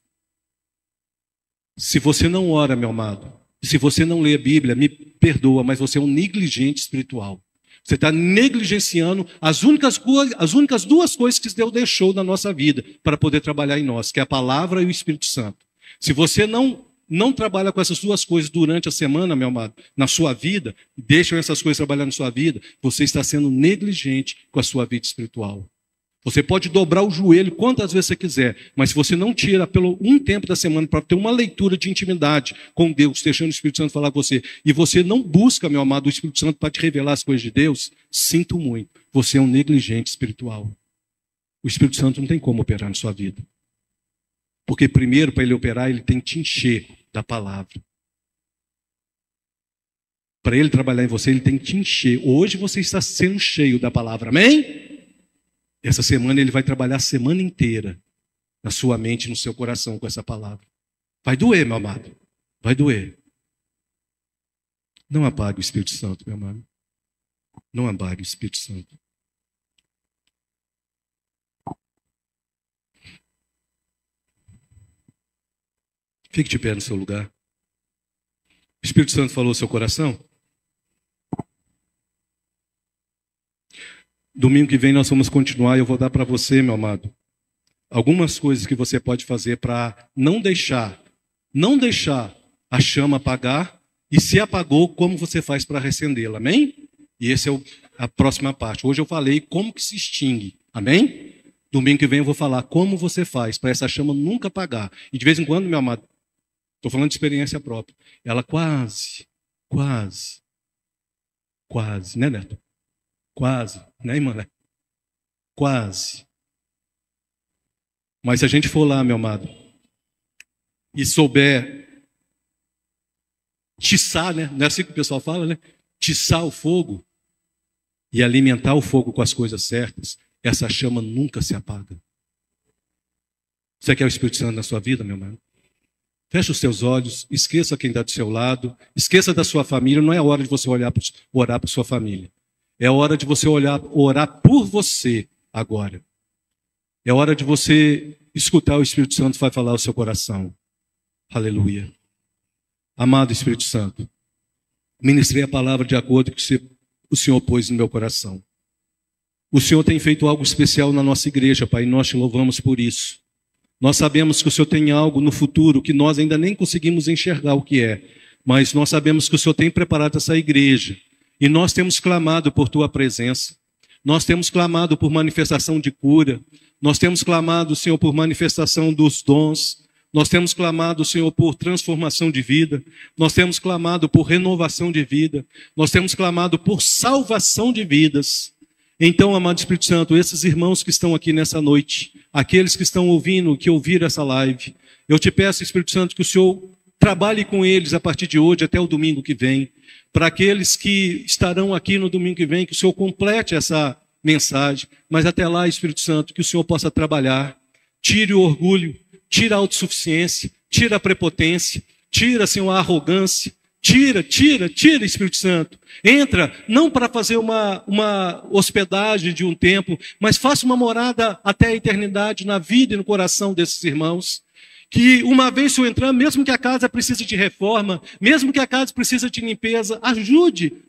Se você não ora, meu amado, se você não lê a Bíblia, me perdoa, mas você é um negligente espiritual. Você está negligenciando as únicas duas coisas que Deus deixou na nossa vida para poder trabalhar em nós, que é a palavra e o Espírito Santo. Se você não trabalha com essas duas coisas durante a semana, meu amado, na sua vida, e deixam essas coisas trabalhar na sua vida, você está sendo negligente com a sua vida espiritual. Você pode dobrar o joelho quantas vezes você quiser, mas se você não tira pelo um tempo da semana para ter uma leitura de intimidade com Deus, deixando o Espírito Santo falar com você, e você não busca, meu amado, o Espírito Santo para te revelar as coisas de Deus, sinto muito, você é um negligente espiritual. O Espírito Santo não tem como operar na sua vida. Porque primeiro, para ele operar, ele tem que te encher da palavra. Para ele trabalhar em você, ele tem que te encher. Hoje você está sendo cheio da palavra, amém? Essa semana ele vai trabalhar a semana inteira na sua mente, no seu coração com essa palavra. Vai doer, meu amado. Vai doer. Não apague o Espírito Santo, meu amado. Não apague o Espírito Santo. Fique de pé no seu lugar. O Espírito Santo falou ao seu coração? Domingo que vem nós vamos continuar e eu vou dar para você, meu amado, algumas coisas que você pode fazer para não deixar a chama apagar, e se apagou, como você faz para reacendê-la, amém? E essa é a próxima parte. Hoje eu falei como que se extingue, amém? Domingo que vem eu vou falar como você faz para essa chama nunca apagar. E de vez em quando, meu amado, estou falando de experiência própria, ela quase, né, Neto? Quase, né, irmã? Quase. Mas se a gente for lá, meu amado, e souber tiçar, né? Não é assim que o pessoal fala, né? Tiçar o fogo e alimentar o fogo com as coisas certas, essa chama nunca se apaga. Você quer o Espírito Santo na sua vida, meu irmão? Feche os seus olhos, esqueça quem está do seu lado, esqueça da sua família. Não é hora de você orar para sua família. É hora de você orar por você agora. É hora de você escutar o Espírito Santo vai falar ao seu coração. Aleluia. Amado Espírito Santo, ministrei a palavra de acordo com o que o Senhor pôs no meu coração. O Senhor tem feito algo especial na nossa igreja, Pai, e nós te louvamos por isso. Nós sabemos que o Senhor tem algo no futuro que nós ainda nem conseguimos enxergar o que é, mas nós sabemos que o Senhor tem preparado essa igreja. E nós temos clamado por Tua presença. Nós temos clamado por manifestação de cura. Nós temos clamado, Senhor, por manifestação dos dons. Nós temos clamado, Senhor, por transformação de vida. Nós temos clamado por renovação de vida. Nós temos clamado por salvação de vidas. Então, amado Espírito Santo, esses irmãos que estão aqui nessa noite, aqueles que estão ouvindo, que ouviram essa live, eu te peço, Espírito Santo, que o Senhor trabalhe com eles a partir de hoje até o domingo que vem. Para aqueles que estarão aqui no domingo que vem, que o Senhor complete essa mensagem. Mas até lá, Espírito Santo, que o Senhor possa trabalhar. Tire o orgulho, tira a autossuficiência, tira a prepotência, tira, Senhor, a arrogância. Tira, Espírito Santo. Entra, não para fazer uma hospedagem de um tempo, mas faça uma morada até a eternidade na vida e no coração desses irmãos. Que uma vez se eu entrar, mesmo que a casa precise de reforma, mesmo que a casa precise de limpeza,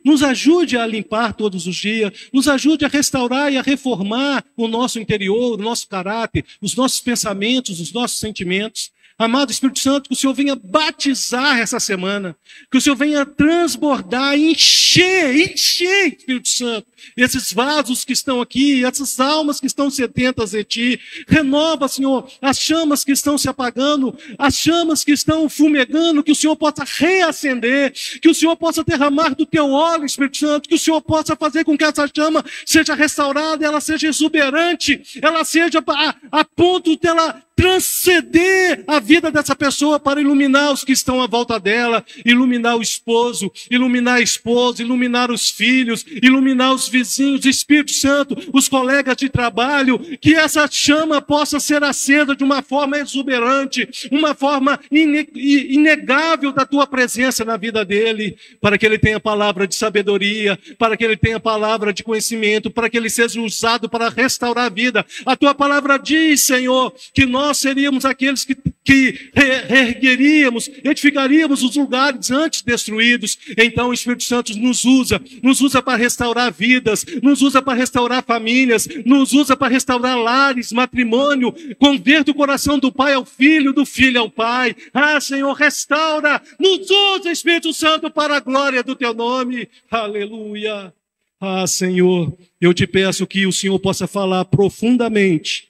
nos ajude a limpar todos os dias, nos ajude a restaurar e a reformar o nosso interior, o nosso caráter, os nossos pensamentos, os nossos sentimentos. Amado Espírito Santo, que o Senhor venha batizar essa semana, que o Senhor venha transbordar, encher, Espírito Santo, esses vasos que estão aqui, essas almas que estão sedentas de Ti. Renova, Senhor, as chamas que estão se apagando, as chamas que estão fumegando, que o Senhor possa reacender, que o Senhor possa derramar do Teu óleo, Espírito Santo, que o Senhor possa fazer com que essa chama seja restaurada, ela seja exuberante, ela seja a ponto dela transcender a vida dessa pessoa para iluminar os que estão à volta dela, iluminar o esposo, iluminar a esposa, iluminar os filhos, iluminar os vizinhos, Espírito Santo, os colegas de trabalho, que essa chama possa ser acesa de uma forma exuberante, uma forma inegável da Tua presença na vida dele, para que ele tenha palavra de sabedoria, para que ele tenha palavra de conhecimento, para que ele seja usado para restaurar a vida. A Tua palavra diz, Senhor, que nós seríamos aqueles que reergueríamos, edificaríamos os lugares antes destruídos. Então o Espírito Santo nos usa para restaurar vidas, nos usa para restaurar famílias, nos usa para restaurar lares, matrimônio, converta o coração do pai ao filho, do filho ao pai. Ah, Senhor, restaura, nos usa, Espírito Santo, para a glória do Teu nome. Aleluia. Ah, Senhor, eu te peço que o Senhor possa falar profundamente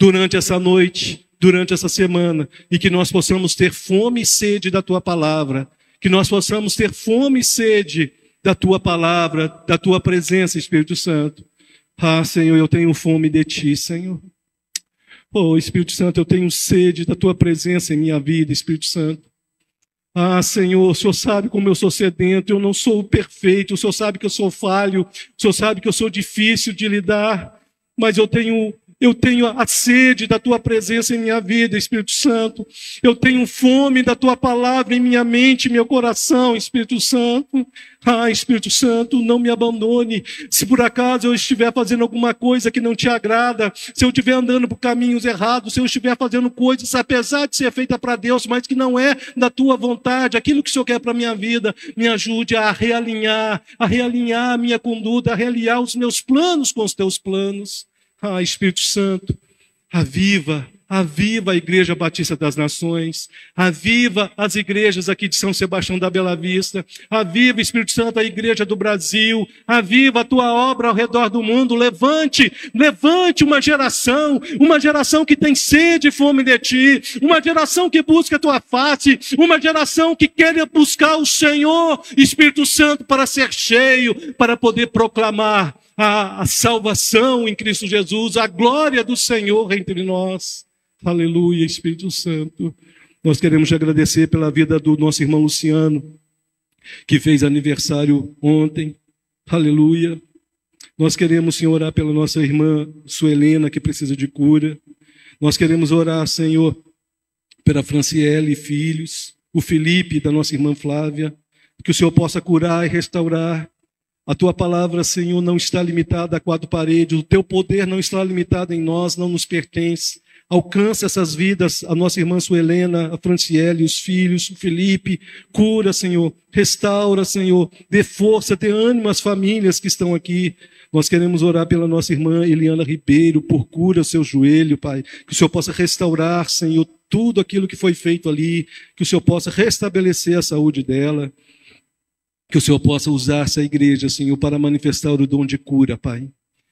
durante essa noite, durante essa semana, e que nós possamos ter fome e sede da Tua palavra, que nós possamos ter fome e sede da Tua palavra, da Tua presença, Espírito Santo. Ah, Senhor, eu tenho fome de Ti, Senhor. Oh, Espírito Santo, eu tenho sede da Tua presença em minha vida, Espírito Santo. Ah, Senhor, o Senhor sabe como eu sou sedento, eu não sou perfeito, o Senhor sabe que eu sou falho, o Senhor sabe que eu sou difícil de lidar, mas eu tenho a sede da Tua presença em minha vida, Espírito Santo. Eu tenho fome da Tua palavra em minha mente, em meu coração, Espírito Santo. Ah, Espírito Santo, não me abandone. Se por acaso eu estiver fazendo alguma coisa que não Te agrada, se eu estiver andando por caminhos errados, se eu estiver fazendo coisas, apesar de ser feita para Deus, mas que não é da Tua vontade, aquilo que o Senhor quer para a minha vida, me ajude a realinhar a minha conduta, a realinhar os meus planos com os Teus planos. Ah, Espírito Santo, aviva a Igreja Batista das Nações, aviva as igrejas aqui de São Sebastião da Bela Vista, aviva, Espírito Santo, a Igreja do Brasil, aviva a Tua obra ao redor do mundo, levante uma geração que tem sede e fome de Ti, uma geração que busca a Tua face, uma geração que quer buscar o Senhor, Espírito Santo, para ser cheio, para poder proclamar a salvação em Cristo Jesus, a glória do Senhor entre nós. Aleluia, Espírito Santo. Nós queremos te agradecer pela vida do nosso irmão Luciano, que fez aniversário ontem. Aleluia. Nós queremos, Senhor, orar pela nossa irmã Suelena, que precisa de cura. Nós queremos orar, Senhor, pela Franciele e filhos, o Felipe, da nossa irmã Flávia, que o Senhor possa curar e restaurar. A Tua palavra, Senhor, não está limitada a quatro paredes. O Teu poder não está limitado em nós, não nos pertence. Alcança essas vidas, a nossa irmã Suelena, a Franciele, os filhos, o Felipe. Cura, Senhor. Restaura, Senhor. Dê força, dê ânimo às famílias que estão aqui. Nós queremos orar pela nossa irmã Eliana Ribeiro, por cura ao seu joelho, Pai. Que o Senhor possa restaurar, Senhor, tudo aquilo que foi feito ali. Que o Senhor possa restabelecer a saúde dela. Que o Senhor possa usar essa igreja, Senhor, para manifestar o dom de cura, Pai,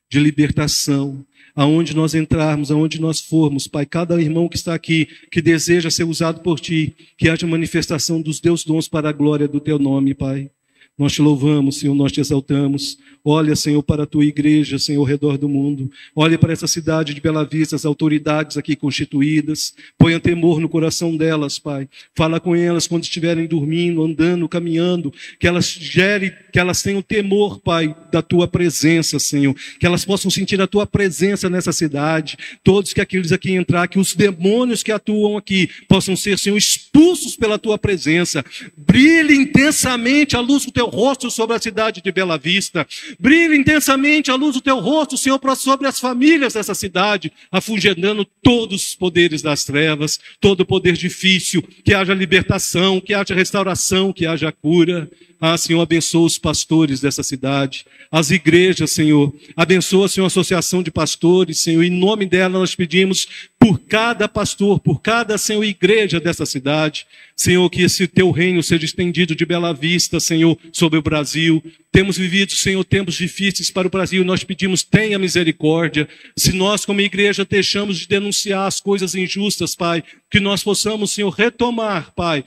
de libertação. Aonde nós entrarmos, aonde nós formos, Pai, cada irmão que está aqui, que deseja ser usado por Ti, que haja manifestação dos Teus dons para a glória do Teu nome, Pai. Nós Te louvamos, Senhor, nós Te exaltamos. Olha, Senhor, para a Tua igreja, Senhor, ao redor do mundo. Olha para essa cidade de Bela Vista, as autoridades aqui constituídas. Ponha temor no coração delas, Pai. Fala com elas quando estiverem dormindo, andando, caminhando. Que elas tenham temor, Pai, da Tua presença, Senhor. Que elas possam sentir a Tua presença nessa cidade. Todos que aqueles aqui entrar, que os demônios que atuam aqui possam ser, Senhor, expulsos pela Tua presença. Brilhe intensamente a luz do Teu rosto sobre a cidade de Bela Vista. Brilhe intensamente a luz do Teu rosto, Senhor, sobre as famílias dessa cidade, afugendando todos os poderes das trevas, todo o poder difícil, que haja libertação, que haja restauração, que haja cura. Ah, Senhor, abençoa os pastores dessa cidade, as igrejas, Senhor. Abençoa, Senhor, a associação de pastores, Senhor. Em nome dela nós pedimos por cada pastor, por cada, Senhor, igreja dessa cidade. Senhor, que esse Teu reino seja estendido de Bela Vista, Senhor, sobre o Brasil. Temos vivido, Senhor, tempos difíceis para o Brasil. Nós pedimos, tenha misericórdia. Se nós, como igreja, deixamos de denunciar as coisas injustas, Pai, que nós possamos, Senhor, retomar, Pai,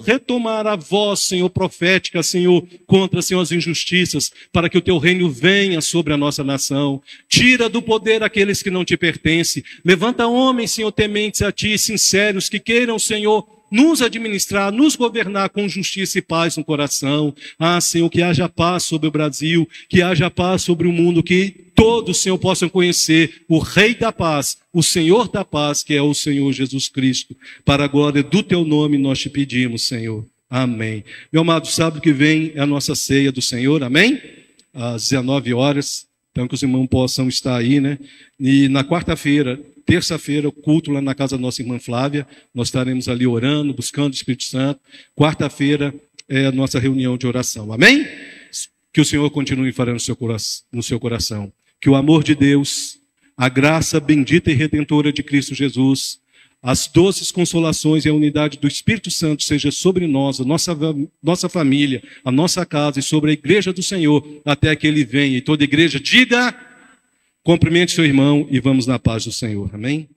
retomar a voz, Senhor, profética, Senhor, contra, Senhor, as injustiças, para que o Teu reino venha sobre a nossa nação. Tira do poder aqueles que não Te pertencem. Levanta homens, Senhor, tementes a Ti, sinceros, que queiram, Senhor, nos administrar, nos governar com justiça e paz no coração. Ah, Senhor, que haja paz sobre o Brasil, que haja paz sobre o mundo, que todos, Senhor, possam conhecer o Rei da Paz, o Senhor da Paz, que é o Senhor Jesus Cristo. Para a glória do Teu nome nós Te pedimos, Senhor. Amém. Meu amado, sábado que vem é a nossa ceia do Senhor, amém? Às 19 horas, então que os irmãos possam estar aí, né? E na quarta-feira, terça-feira, o culto lá na casa da nossa irmã Flávia, nós estaremos ali orando, buscando o Espírito Santo. Quarta-feira é a nossa reunião de oração, amém? Que o Senhor continue falando no seu coração. Que o amor de Deus, a graça bendita e redentora de Cristo Jesus, as doces consolações e a unidade do Espírito Santo seja sobre nós, a nossa família, a nossa casa e sobre a igreja do Senhor, até que Ele venha. E toda igreja diga, cumprimente seu irmão e vamos na paz do Senhor. Amém?